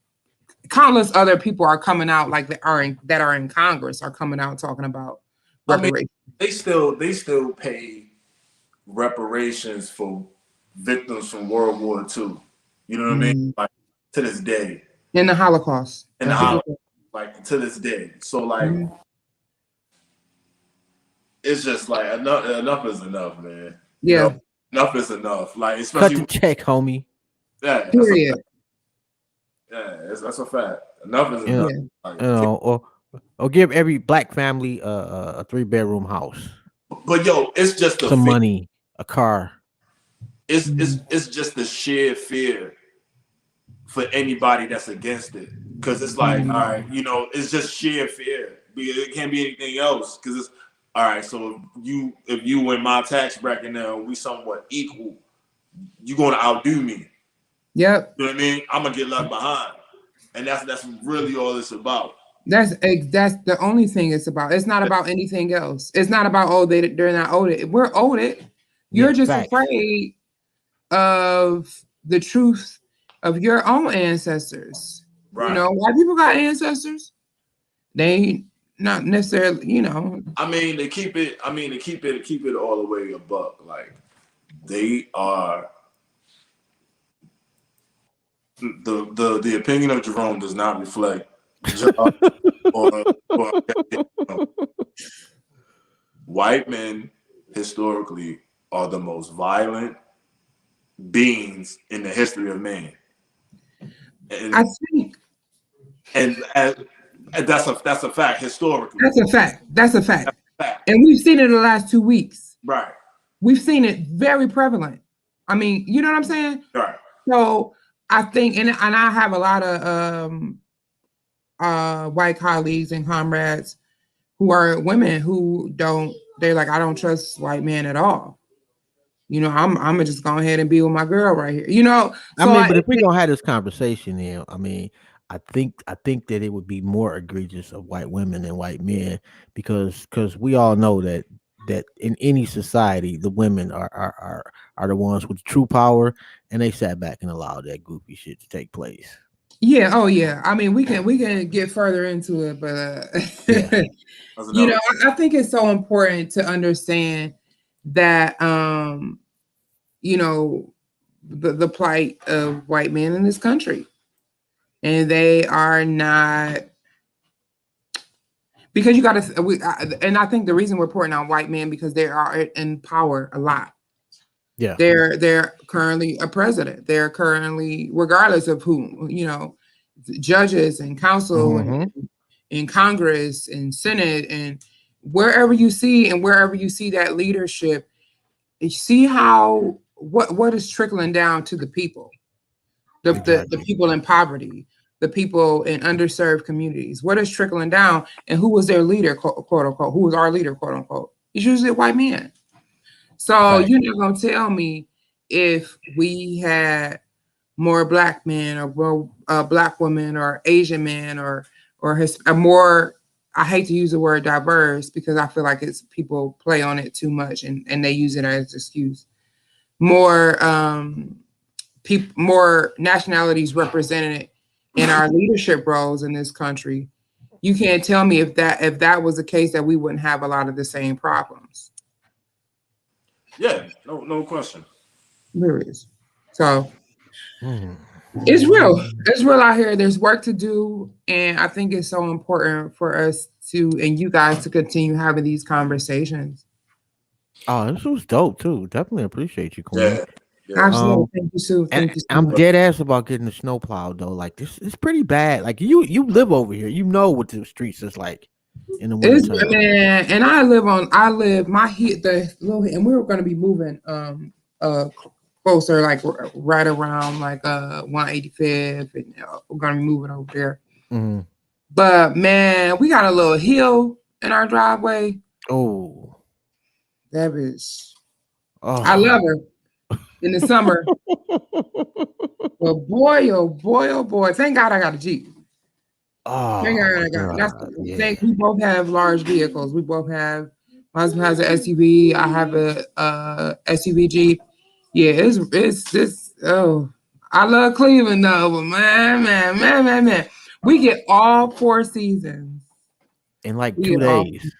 other people are coming out, like that are in Congress, are coming out talking about reparations. I mean, they still pay reparations for victims from World War II. You know what I mean? Like to this day. In the Holocaust. In the Holocaust, like to this day. So like it's just like enough is enough, man. You know, enough is enough. Like especially cut the check, homie. Yeah, period. That's a fact. Enough is enough. Like, Or give every black family a 3-bedroom house. But yo, it's just some money, a car. It's just the sheer fear for anybody that's against it, because it's like, all right, you know, it's just sheer fear. It can't be anything else, because it's all right. So if you in my tax bracket now, we somewhat equal, you gonna outdo me. Yep. You know what I mean? I'm gonna get left behind, and that's really all it's about. That's the only thing it's about. It's not about anything else. It's not about, oh, they're not owed it. We're owed it. You're just afraid of the truth of your own ancestors. Right. You know, white people got ancestors. They not necessarily, you know. I mean, they keep it all the way a buck. Like they are the opinion of Jerome does not reflect white men historically are the most violent beings in the history of man. And, I think, and that's a fact historically. That's a fact. And we've seen it in the last 2 weeks. Right. We've seen it very prevalent. I mean, you know what I'm saying? Right. So I think, and I have a lot of white colleagues and comrades who are women who they're like, I don't trust white men at all. You know, I'm gonna just go ahead and be with my girl right here. You know, so I mean, but if we're gonna have this conversation here, I mean, I think that it would be more egregious of white women than white men, because we all know that in any society, the women are the ones with true power, and they sat back and allowed that goofy shit to take place. Yeah. Oh, yeah. I mean, we can get further into it, but you know, I think it's so important to understand that you know, the plight of white men in this country, and they are not, because you got to. And I think the reason we're pouring on white men because they are in power a lot. Yeah. They're currently a president. They're currently, regardless of who, judges and council and Mm-hmm. in Congress and Senate and wherever you see that leadership, you see how what is trickling down to the people, the Exactly. people in poverty, the people in underserved communities. What is trickling down, and who was their leader, quote unquote? Who was our leader, quote unquote? It's usually a white man. So Fact. you're not gonna tell me if we had more black men or more black women or Asian men or a more, I hate to use the word diverse because I feel like it's people play on it too much and they use it as an excuse. More more nationalities represented in our leadership roles in this country. You can't tell me if that was the case that we wouldn't have a lot of the same problems. Yeah, no question. There is. So Mm. it's real. It's real out here. There's work to do. And I think it's so important for us to, and you guys to continue having these conversations. Oh, this was dope too. Definitely appreciate you, Queen. Yeah, yeah. Absolutely. Thank you, Sue. And Thank you so I'm much. dead ass about getting the snow plowed though. Like this is pretty bad. Like you live over here. You know what the streets is like in the It's, wintertime. man, and I live my heat, the little, and we were going to be moving closer, like right around like 185th, and we're going to be moving over there. Mm-hmm. But man, we got a little hill in our driveway. Oh. That bitch. Oh. I love her in the summer. But boy, oh boy, oh boy. Thank God I got a Jeep. Oh, Thank God I got that's yeah. thank we both have large vehicles. We both have, my husband has an SUV. I have a SUV Jeep. Yeah, it's this, oh, I love Cleveland though, but man. We get all 4 seasons. In like We 2 get all, days.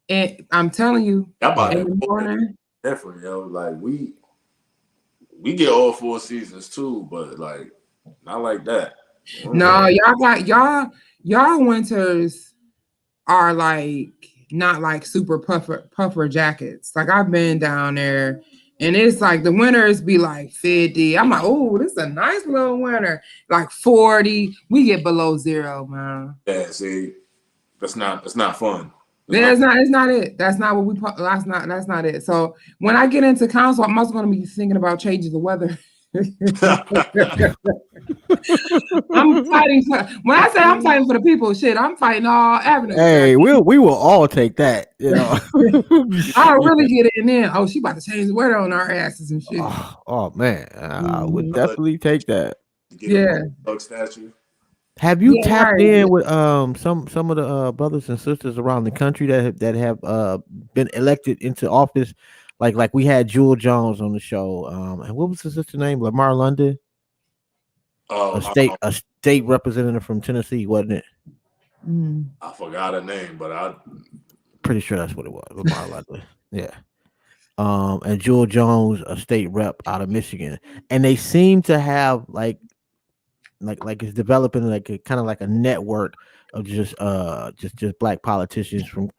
and I'm telling you, That about in the morning. different, yo. Like we get all 4 seasons too, but like not like that. No, y'all winters are like not like super puffer jackets. Like I've been down there and it's like the winters be like 50. I'm like, oh, this is a nice little winter. Like 40. We get below 0, man. Yeah, see, that's not fun. It's not it. That's not what that's not it. So when I get into council, I'm also going to be thinking about changing the weather. I'm fighting for, when I say I'm fighting for the people, shit, I'm fighting all avenues. Hey, we will all take that, you know. I'll really get in there. Oh, she about to change the weather on our asses and shit. Oh man, I would definitely take that. Yeah. Statue. Have you tapped right. in with some of the brothers and sisters around the country that have been elected into office? Like we had Jewel Jones on the show. And what was his sister name? Lamar London. A state representative from Tennessee, wasn't it? I forgot her name, but I pretty sure that's what it was. Lamar London. Yeah. And Jewel Jones, a state rep out of Michigan, and they seem to have like it's developing like a kind of like a network of just black politicians from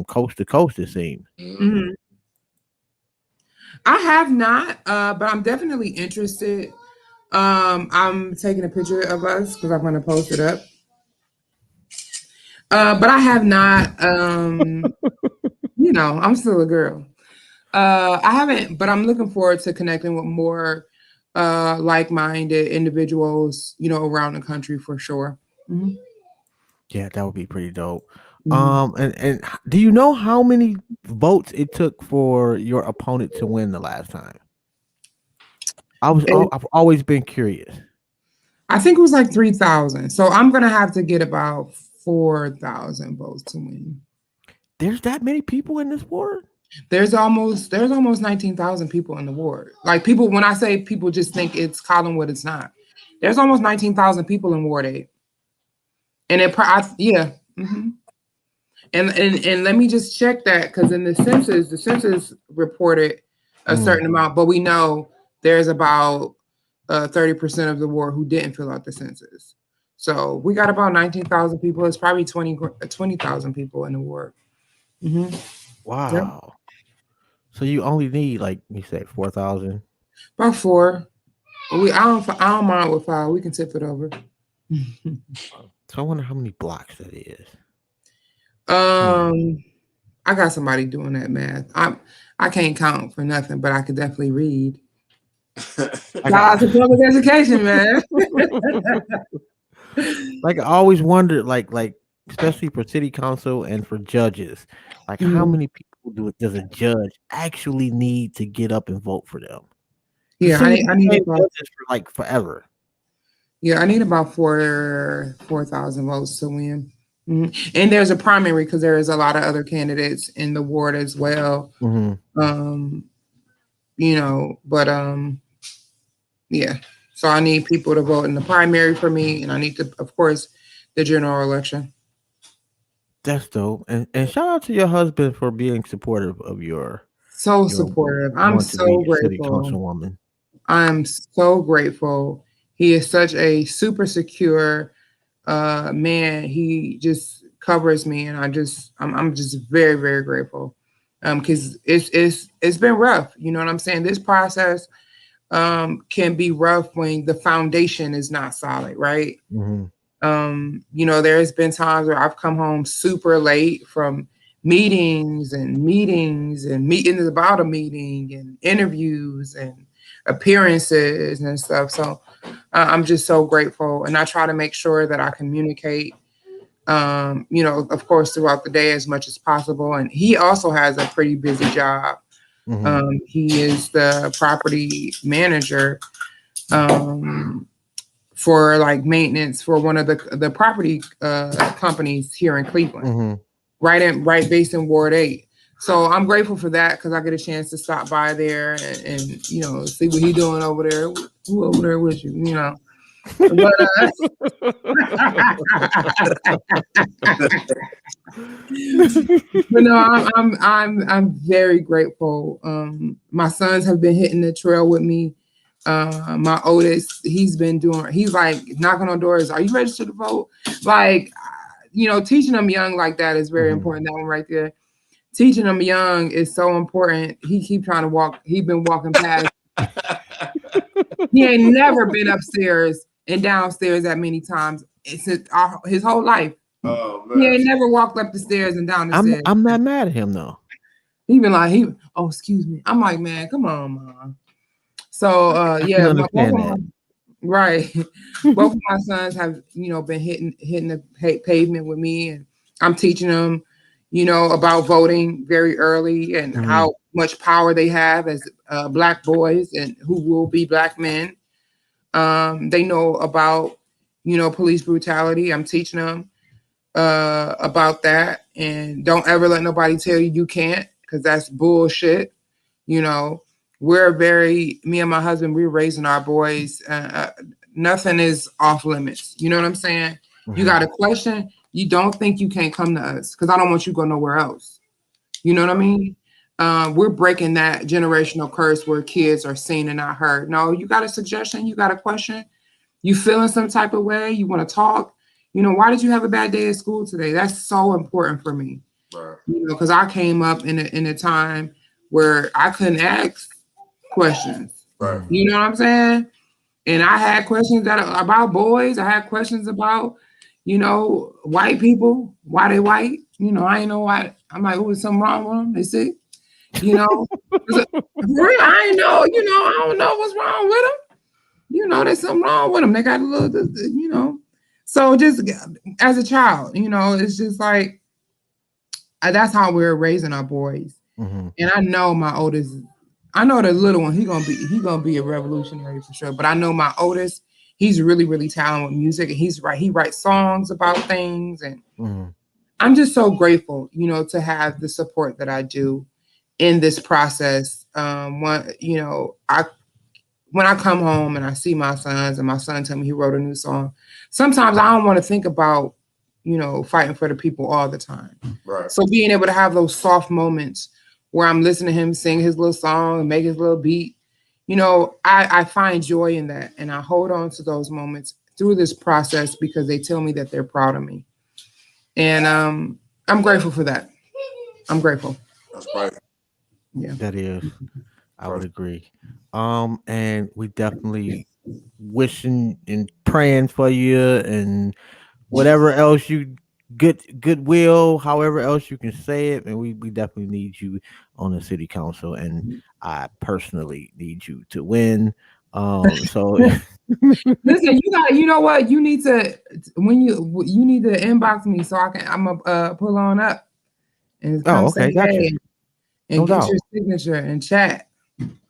coast to coast. It seems. Mm-hmm. I have not, but I'm definitely interested. I'm taking a picture of us because I'm going to post it up. But I have not. I'm still a girl. I haven't, but I'm looking forward to connecting with more like-minded individuals, around the country for sure. Mm-hmm. Yeah, that would be pretty dope. Mm-hmm. And do you know how many votes it took for your opponent to win the last time? I've always been curious. I think it was like 3,000. So I'm gonna have to get about 4,000 votes to win. There's that many people in this ward? There's almost 19,000 people in the ward. Like people, when I say people just think it's Collinwood, it's not. There's almost 19,000 people in Ward 8. And yeah. Mm-hmm. And let me just check that, because in the census reported a certain amount, but we know there's about 30% of the ward who didn't fill out the census. So we got about 19,000 people. It's probably 20,000 people in the ward. Mm-hmm. Wow. Yep. So you only need, like you said, 4,000. About 4. I don't mind with 5. We can tip it over. So I wonder how many blocks that is. I got somebody doing that math. I can't count for nothing, but I could definitely read. Shout to public education, man. Like I always wondered, like especially for city council and for judges, like how many people does a judge actually need to get up and vote for them? Yeah, I need about judges for like forever. Yeah, I need about 4,000 votes to win. And there's a primary because there is a lot of other candidates in the ward as well. But yeah. So I need people to vote in the primary for me, and I need to, of course, the general election. That's dope. And shout out to your husband for being supportive of your supportive. I'm so grateful. City councilwoman. I'm so grateful. He is such a super secure man. He just covers me, and I'm just very, very grateful. Because it's been rough. You know what I'm saying? This process can be rough when the foundation is not solid, right? There's been times where I've come home super late from meetings about a meeting and interviews and appearances and stuff. So I'm just so grateful, and I try to make sure that I communicate, of course, throughout the day as much as possible. And he also has a pretty busy job. He is the property manager for like maintenance for one of the property companies here in Cleveland, right based in Ward 8. So I'm grateful for that because I get a chance to stop by there and see what he's doing over there. Who over there with you, But, but no, I'm very grateful. My sons have been hitting the trail with me. My oldest, he's like knocking on doors. Are you registered to vote? Like, teaching them young like that is very important. That one right there. Teaching them young is so important. He keep trying to walk. He been walking past. He ain't never been upstairs and downstairs that many times since his whole life. Oh, man. He ain't never walked up the stairs and down the stairs. I'm not mad at him though. He been like, excuse me. I'm like, man, come on, Mom. So yeah, right. Both of my sons have, been hitting the pavement with me, and I'm teaching them, about voting very early and how much power they have as Black boys and who will be Black men. They know about, police brutality. I'm teaching them about that, and don't ever let nobody tell you can't, because that's bullshit. Me and my husband, we're raising our boys. Nothing is off limits. You know what I'm saying? You got a question, you don't think you can't come to us, because I don't want you to go nowhere else. You know what I mean? We're breaking that generational curse where kids are seen and not heard. No, you got a suggestion, you got a question, you feeling some type of way, you want to talk. Why did you have a bad day at school today? That's so important for me. Right. Because I came up in a time where I couldn't ask questions. Right. You know what I'm saying? And I had questions about boys. I had questions about, white people, why they white. I ain't know why. I'm like, was something wrong with them? They sick? For real, I ain't know. I don't know what's wrong with them. There's something wrong with them. They got a little, So just as a child, it's just like, that's how we're raising our boys. And I know my oldest, I know the little one, he gonna be a revolutionary for sure. But I know my oldest, he's really, really talented with music, and he writes songs about things, and I'm just so grateful, to have the support that I do in this process. When I come home and I see my sons, and my son tell me he wrote a new song, sometimes I don't want to think about, fighting for the people all the time. Right. So being able to have those soft moments where I'm listening to him sing his little song and make his little beat, I find joy in that. And I hold on to those moments through this process because they tell me that they're proud of me. And I'm grateful for that. I'm grateful. That's right. Yeah. That is, I would agree. And we definitely wishing and praying for you and whatever else you goodwill, however else you can say it, and we definitely need you on the city council, and I personally need you to win. So Listen, you know what? You need to you need to inbox me so I'm gonna pull on up and oh, come say okay, gotcha. hey and No get doubt. your signature and chat.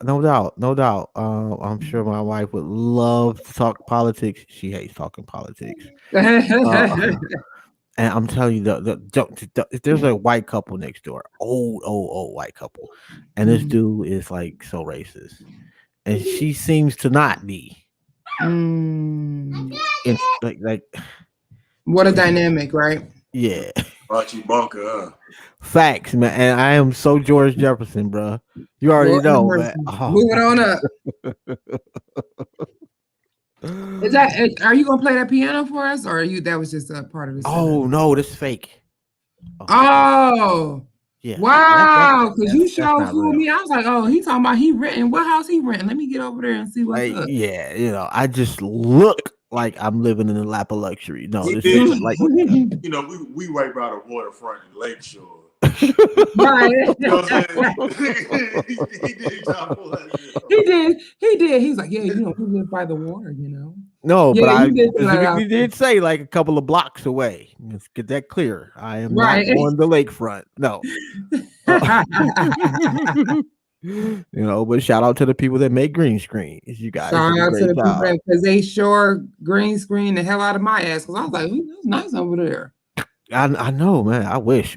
No doubt, no doubt. I'm sure my wife would love to talk politics. She hates talking politics. Uh, and I'm telling you, there's a white couple next door, old white couple, and this dude is like so racist, and she seems to not be. Mm. It's like What a it's dynamic, right? yeah, Archie Bunker, huh? facts, man. And I am so George Jefferson, bro. You already Lord have know, man. mercy. Oh. Moving on up. Is that are you gonna play that piano for us, or are you that was just a part of the setup? Oh no, this is fake. Oh, Oh, yeah, wow! Because you that's sure not fooled real. me. I was like, oh, he talking about he renting. What house he renting? Let me get over there and see what's Like, up. yeah, I just look like I'm living in a lap of luxury. No, He this did. is like You know, we right by the waterfront in Lakeshore. Right. You know what I'm saying? he did try to pull that shit off. He did. He's like, yeah, we live by the water, no, but Yeah, I you did pull that out. specifically did say like a couple of blocks away. Let's get that clear. I am not Right. on the lakefront. No. But shout out to the people that make green screens. You guys Shout do a out to great the job. people because they sure green screen the hell out of my ass. Because I was like, ooh, that's nice over there. I know, man. I wish.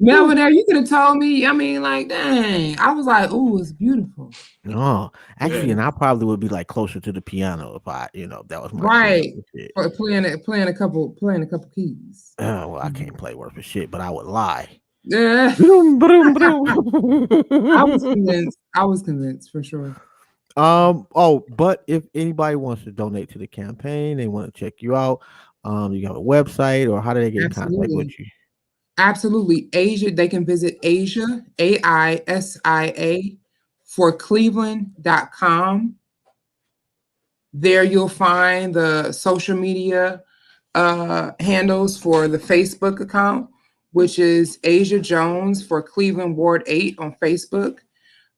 Melvin, there, you could have told me. I mean, like, dang. I was like, ooh, it's beautiful. No, actually, Yeah. and I probably would be like closer to the piano if that was my Right. shit. Playing a couple keys. Oh, well, I can't play worth a shit, but I would lie. Yeah. Broom, broom, broom. I was convinced. I was convinced for sure. But if anybody wants to donate to the campaign, they want to check you out. You have a website, or how do they get in contact with you? Absolutely. Asia, they can visit Aisia, AISIA, for Cleveland.com. There you'll find the social media handles for the Facebook account, which is Asia Jones for Cleveland Ward 8 on Facebook.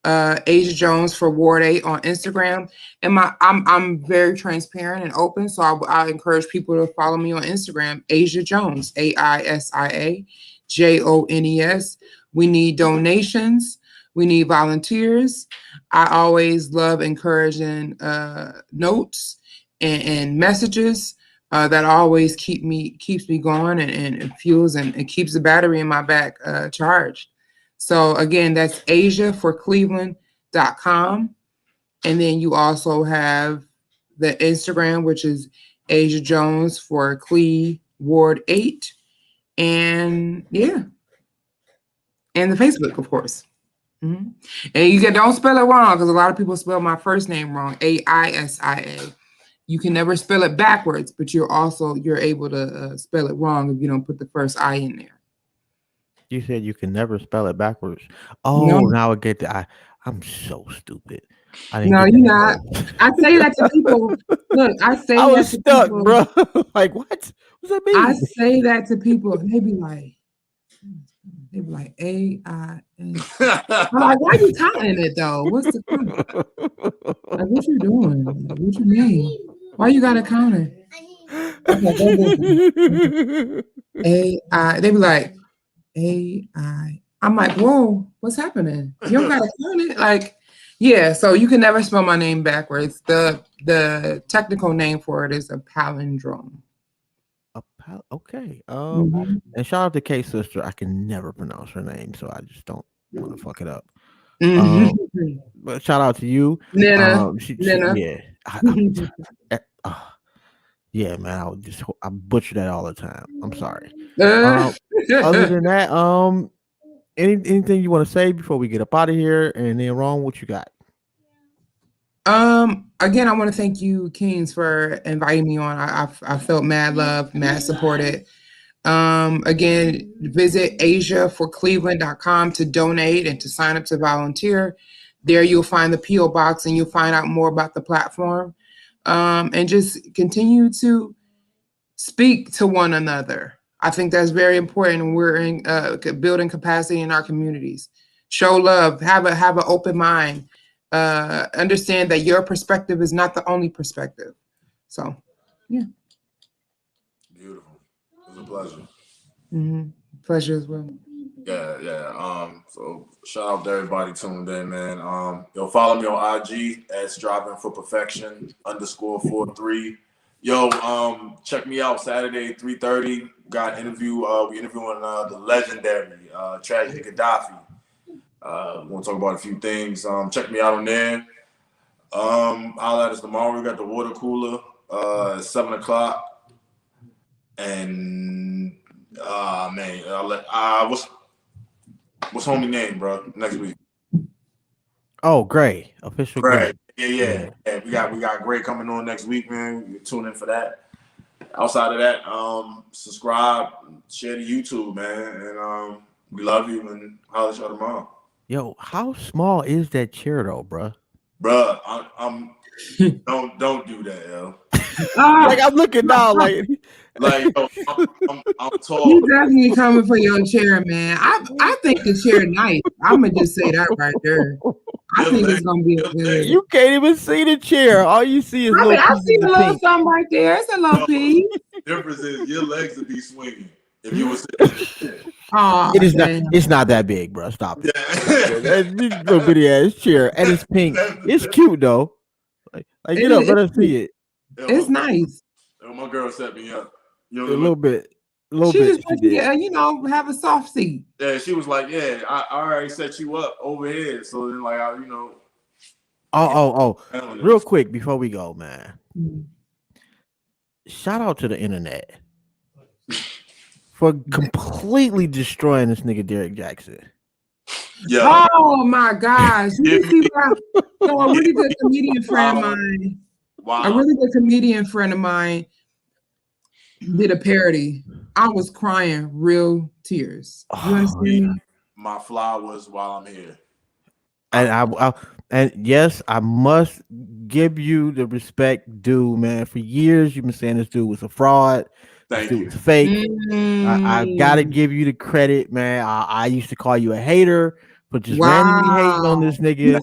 Asia Jones for Ward 8 on Instagram. And I'm very transparent and open, so I encourage people to follow me on Instagram, Asia Jones, AISIA JONES. We need donations. We need volunteers. I always love encouraging notes and messages that always keeps me going and fuels and keeps the battery in my back charged. So again, that's Asia for Cleveland.com. And then you also have the Instagram, which is Asia Jones for Clee Ward 8. And yeah. And the Facebook, of course. Mm-hmm. And don't spell it wrong, because a lot of people spell my first name wrong, AISIA. You can never spell it backwards, but you're able to spell it wrong if you don't put the first I in there. You said you can never spell it backwards. Oh, No. now I get that. I'm so stupid. I didn't No, get you're that not. first. I say that to people. Look, I say I that was to stuck, people. bro. Like, what? What's that I mean? say that to people, and they be like AIN. I'm like, why are you counting it though? What's the count? Like, what you doing? Like, what you mean? Why you gotta count it? AI. They be like AI. I'm like, whoa, what's happening? You don't gotta count it. Like, yeah. So you can never spell my name backwards. The technical name for it is a palindrome. Okay. Mm-hmm. And shout out to K sister. I can never pronounce her name, so I just don't want to fuck it up. Mm-hmm. But shout out to you. Nina. Yeah. Yeah, man. I butcher that all the time. I'm sorry. Other than that, anything you want to say before we get up out of here? And then, Ron, what you got? Again, I want to thank you, Kings, for inviting me on. I felt mad love, mad supported. Again, visit asiaforcleveland.com to donate and to sign up to volunteer. There you'll find the P.O. box and you'll find out more about the platform. And just continue to speak to one another. I think that's very important. We're in building capacity in our communities. Show love. Have an open mind. Understand that your perspective is not the only perspective. So, yeah. Beautiful. It was a pleasure. Pleasure as well. Yeah. So shout out to everybody tuned in, man. Yo, follow me on IG at Striving for Perfection _43. Yo, check me out Saturday 3:30. Got interview. We interviewing the legendary Tragedy Gaddafi. Want to talk about a few things. Check me out on there. Holla at us tomorrow. We got the water cooler at 7:00. And man, I'll let what's homie name, bro? Next week. Oh, Gray, official Gray. Yeah. We got Gray coming on next week, man. You tune in for that. Outside of that, subscribe, share the YouTube, man, and we love you and holla at y'all tomorrow. Yo, how small is that chair though, bro? Bruh, I'm don't do that, yo. Like I'm looking down, like yo, I'm tall. You definitely coming for your chair, man. I think the chair nice. I'm gonna just say that right there. I think it's gonna be good. You can't even see the chair. All you see is little I see a little pink. something right there. It's a little piece. The difference is your legs would be swinging if you was sitting. Oh, it is not. It's not that big, bro. Stop it. That little bitty ass chair, and it's pink. It's cute though. Like get up, let us see it. It's nice. My girl set me up. A little bit. She just wants to, have a soft seat. Yeah, she was like, "Yeah, I already set you up over here." So then, like, Real quick before we go, man. Shout out to the internet for completely destroying this nigga Derek Jackson. Yeah. Oh my gosh! You see that? So a really good comedian friend of mine. Wow. A really good comedian friend of mine did a parody. I was crying real tears. You understand me? My flowers while I'm here. And and yes, I must give you the respect due, man. For years, you've been saying this dude was a fraud. Thank you. Was fake. I gotta give you the credit, man. I used to call you a hater, but just randomly hating on this nigga.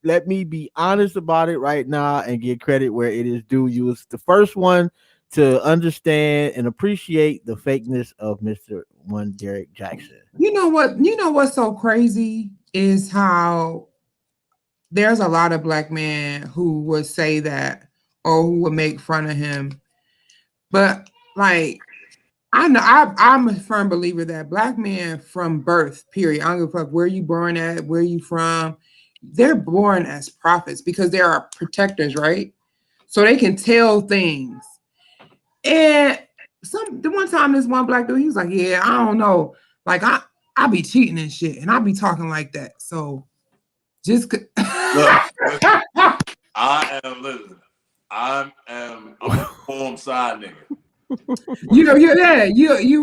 Let me be honest about it right now and give credit where it is due. You was the first one to understand and appreciate the fakeness of Mr. One Derek Jackson. You know what? You know what's so crazy is how there's a lot of black men who would say that or who would make fun of him. But like, I know I'm a firm believer that black men from birth, period, I don't give a fuck where you born at, where you from, they're born as prophets because they are protectors, right? So they can tell things. And the one time this one black dude, he was like, "Yeah, I don't know, like I be cheating and shit, and I be talking like that." So just look, I'm a reform side nigga. You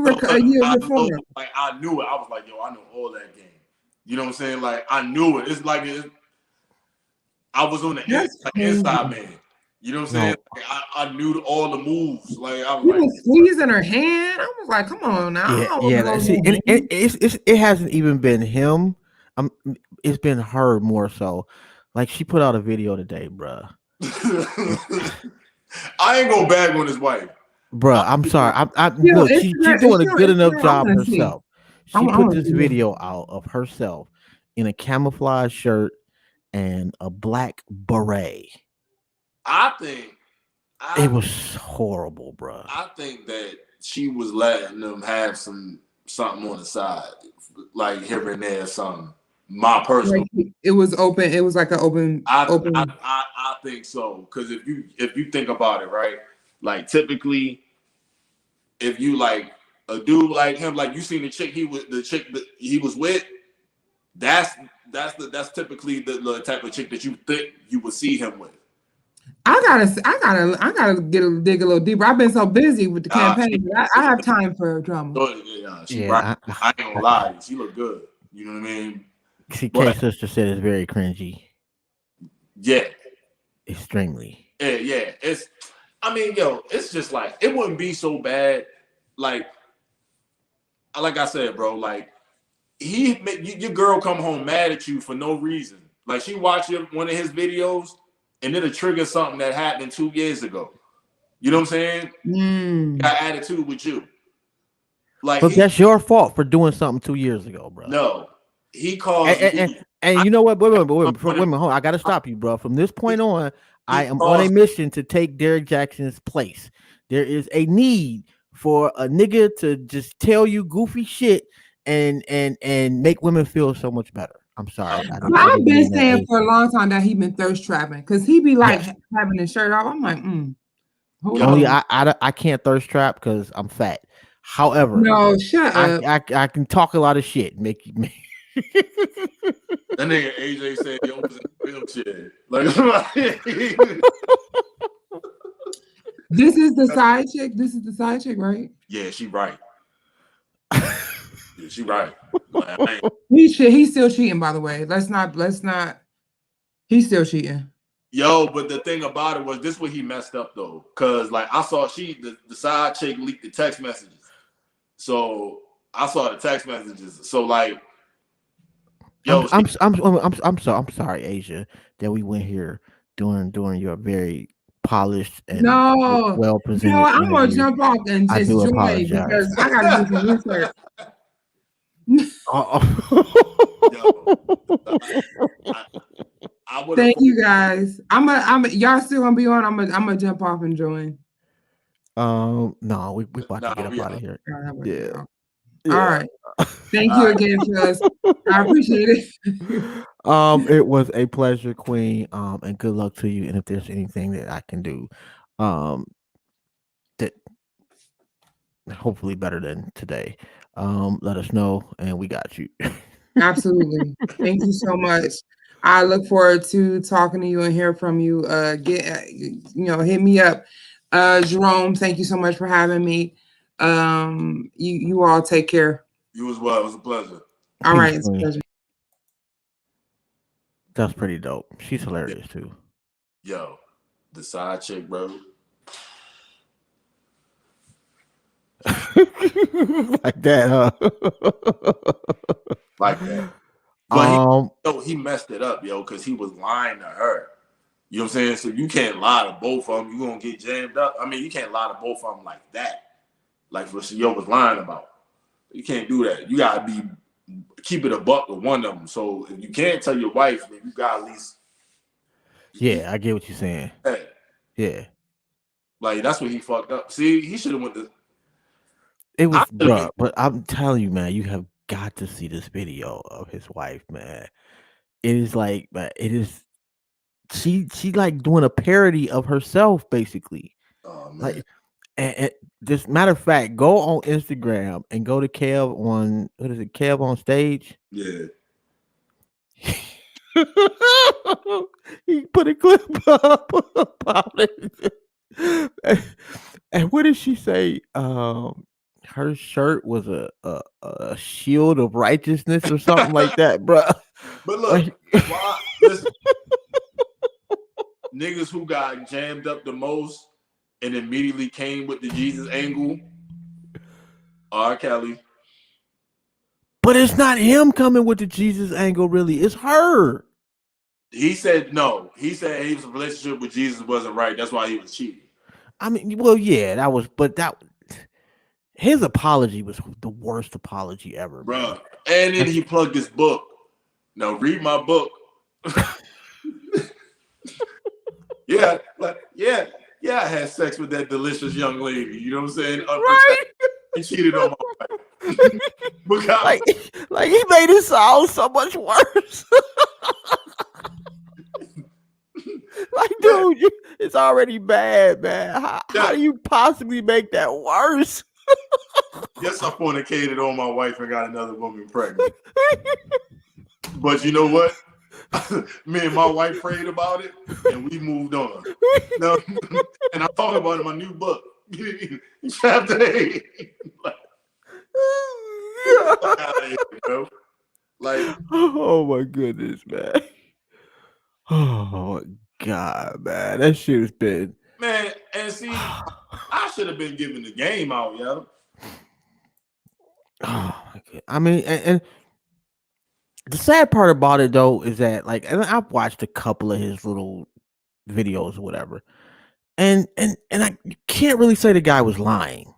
reform. Like I knew it. I was like, yo, I know all that game. You know what I'm saying? Like I knew it. It's like I was on the inside man. You know what I'm saying? Like, I knew all the moves. Like I was like squeezing her hand. I was like, come on now. Yeah. See, and it hasn't even been him. It's been her more so. Like she put out a video today, bruh. I ain't gonna bag on his wife, bruh. I'm sorry. Look, she's doing a good enough job herself. She put this video out of herself in a camouflage shirt and a black beret. I think it was horrible, bro. I think that she was letting them have something on the side, like here and there, something. My personal, it was open. It was like an open. I think so, because if you think about it, right, like typically, if you like a dude like him, like you seen the chick he was with, that's typically the type of chick that you think you would see him with. I gotta dig a little deeper. I've been so busy with the campaign, but I have time for drama. She right. I ain't gonna lie, she look good. You know what I mean? K sister said it's very cringy. Yeah, extremely. Yeah. It's. I mean, yo, it's just like it wouldn't be so bad. Like I said, bro. Like your girl come home mad at you for no reason. Like she watched one of his videos, and it'll trigger something that happened 2 years ago. You know what I'm saying? Got attitude with you. Like, but that's your fault for doing something 2 years ago, bro. No, he calls and you know what? Wait a minute, hold on. I gotta stop you, bro. From this point on, I am on a mission to take Derek Jackson's place. There is a need for a nigga to just tell you goofy shit and make women feel so much better. I'm sorry. I've been saying for a long time that he been thirst trapping because he be like having his shirt off. I'm like, only I can't thirst trap because I'm fat. However, no, shut up. I can talk a lot of shit. Make that nigga AJ said he was in a wheelchair. Like, this is the side chick. This is the side chick, right? Yeah, she right. Yeah, she right. Like, He's still cheating, by the way. Let's not. He's still cheating. Yo, but the thing about it was this what he messed up though, cause like I saw the side chick leaked the text messages, so I saw the text messages. So like, yo, I'm sorry, Asia, that we went here during your very polished and well presented. No, I'm gonna jump off and just join because I gotta do some research. Thank you guys. Y'all still gonna be on. I'm gonna jump off and join. No, we about to get up out of here. Yeah. All right. Thank you again, Trust. I appreciate it. It was a pleasure, Queen. And good luck to you. And if there's anything that I can do, that hopefully better than today, let us know, and we got you. Absolutely. Thank you so much. I look forward to talking to you and hear from you. Hit me up. Jerome, thank you so much for having me. You all take care. You as well. It was a pleasure. All right, it's a pleasure. That's pretty dope. She's hilarious too. Yo, the side chick, bro. Like that, huh? Like that. But he messed it up, yo, because he was lying to her. You know what I'm saying? So you can't lie to both of them. You're going to get jammed up. I mean, you can't lie to both of them like that. Like what yo was lying about. You can't do that. You got to keep it a buck with one of them. So if you can't tell your wife, then you got at least. Yeah, I get what you're saying. Yeah. Like, that's what he fucked up. See, he should have went to. It was, bro, but I'm telling you, man, you have got to see this video of his wife, man. It is like, man, it is. She like doing a parody of herself, basically. Oh man! Like, and just matter of fact, go on Instagram and go to Kev on Kev on stage. Yeah. He put a clip up about it. And what did she say? Her shirt was a shield of righteousness or something like that, bro. But look, listen, niggas who got jammed up the most and immediately came with the Jesus angle, R. Kelly. But it's not him coming with the Jesus angle, really. It's her. He said no. He said his relationship with Jesus wasn't right. That's why he was cheating. I mean, well, yeah, his apology was the worst apology ever, bro. And then he plugged his book. Now read my book. Yeah, I had sex with that delicious young lady. You know what I'm saying? Right. He cheated on my wife. like he made it sound so much worse. Like, dude, it's already bad, man. How do you possibly make that worse? Yes, I fornicated on my wife and got another woman pregnant. But you know what? Me and my wife prayed about it, and we moved on. No, and I'm talking about it in my new book, Chapter 8. Like, fuck out of here, bro. Like, Oh my goodness, man. Oh God, man. That shit has been man, and see, I should have been giving the game out, yo. oh my God. I mean, and the sad part about it though is that like, and I've watched a couple of his little videos or whatever, and I you can't really say the guy was lying.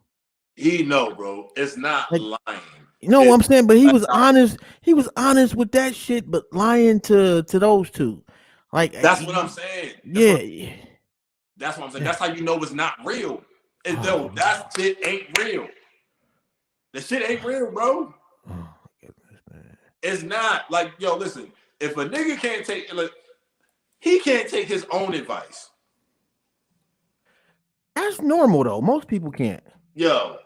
He know, bro. It's not Like, lying. you know what It's I'm saying? But he was not, honest. He was honest with that shit, but lying to those two. Like, that's what I'm saying. yeah. That's what I'm saying. That's how you know it's not real. And though Oh, that shit ain't real. The shit ain't real, bro. oh my goodness, man. It's not. Like, yo, listen. If a nigga can't take, like, he can't take his own advice. That's normal though. Most people can't. Yo,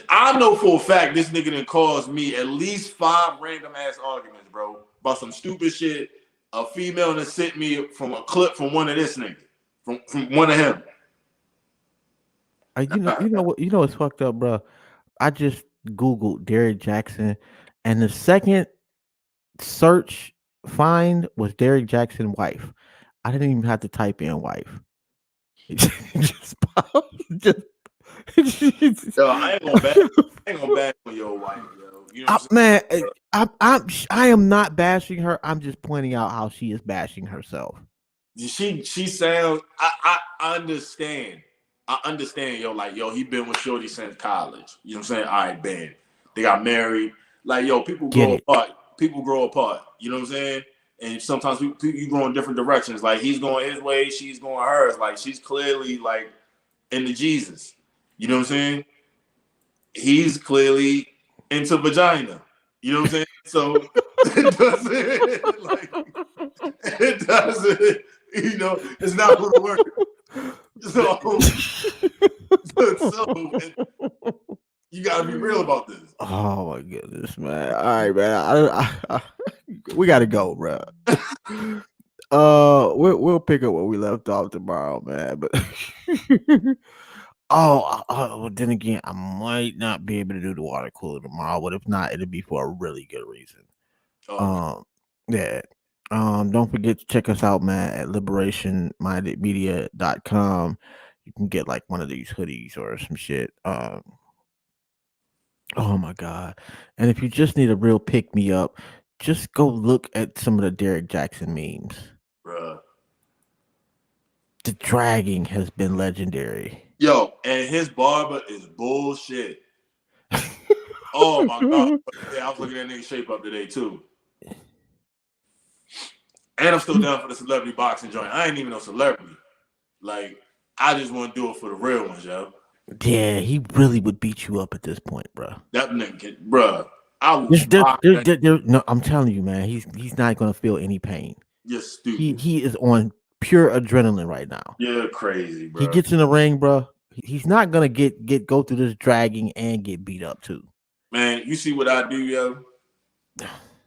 I know for a fact this nigga done caused me at least 5 random ass arguments, bro, about some stupid shit. A female that sent me from a clip from one of this nigga, from one of him. You know what's fucked up, bro. I just Googled Derrick Jackson, and the second search find was Derrick Jackson wife. I didn't even have to type in wife. It just popped. Yo, I ain't gonna back on your wife, yo. You know what I'm Man, saying? I am not bashing her. I'm just pointing out how she is bashing herself. She sounds. I understand. I understand, yo. Like, yo, he been with Shorty since college. You know what I'm saying? All right, Ben. They got married. Like, yo, people Get grow it. apart. People grow apart. You know what I'm saying? And sometimes you go in different directions. Like, he's going his way, she's going hers. Like, she's clearly like into Jesus. You know what I'm saying? He's clearly into vagina. You know what I'm saying? So it doesn't like it doesn't. You know, it's not going to work. So you got to be real about this. Oh my goodness, man! All right, man. We gotta go, bro. We'll pick up where we left off tomorrow, man. But well, then again, I might not be able to do the water cooler tomorrow. But if not, it'll be for a really good reason. Oh, Yeah. Don't forget to check us out, man, at liberationmindedmedia.com. You can get like one of these hoodies or some shit. Oh my God. And if you just need a real pick me up, just go look at some of the Derrick Jackson memes. bruh. The dragging has been legendary. Yo, and his barber is bullshit. Oh my God. Yeah, I was looking at that nigga shape up today too. And I'm still down for the celebrity boxing joint. I ain't even no celebrity. Like, I just want to do it for the real ones, yo. Yeah, he really would beat you up at this point, bro. That nigga, bruh. I will rock that. No, I'm telling you, man, he's not gonna feel any pain. You're stupid. He is on pure adrenaline right now. You're crazy, bro. He gets in the ring, bro. He's not gonna go through this dragging and get beat up too. Man, you see what I do, yo?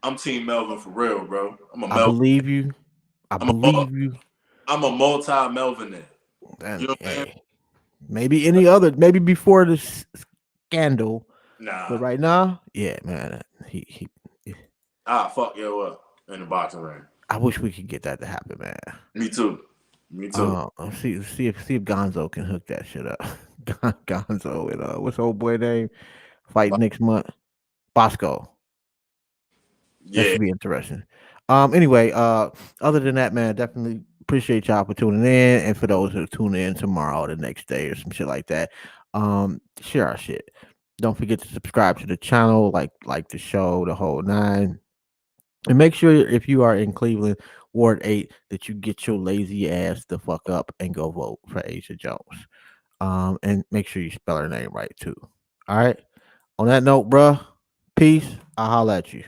I'm Team Melvin for real, bro. I'm a I Melvin. believe you. I believe you. I'm a multi-Melvin. And, You know what I'm saying? hey, maybe before this scandal, Nah. but right now, yeah, man. He Fuck yo up in the boxing ring. I wish we could get that to happen, man. Me too. See if Gonzo can hook that shit up. Gonzo and what's the old boy name? Fight next month. Bosco. That Yeah. should be interesting. Anyway, other than that, man, definitely appreciate y'all for tuning in, and for those who tune in tomorrow or the next day or some shit like that. Share our shit. Don't forget to subscribe to the channel, like the show, the whole nine. And make sure if you are in Cleveland, Ward 8, that you get your lazy ass the fuck up and go vote for Aisia Jones. And make sure you spell her name right too. All right. On that note, bruh, peace. I'll holla at you.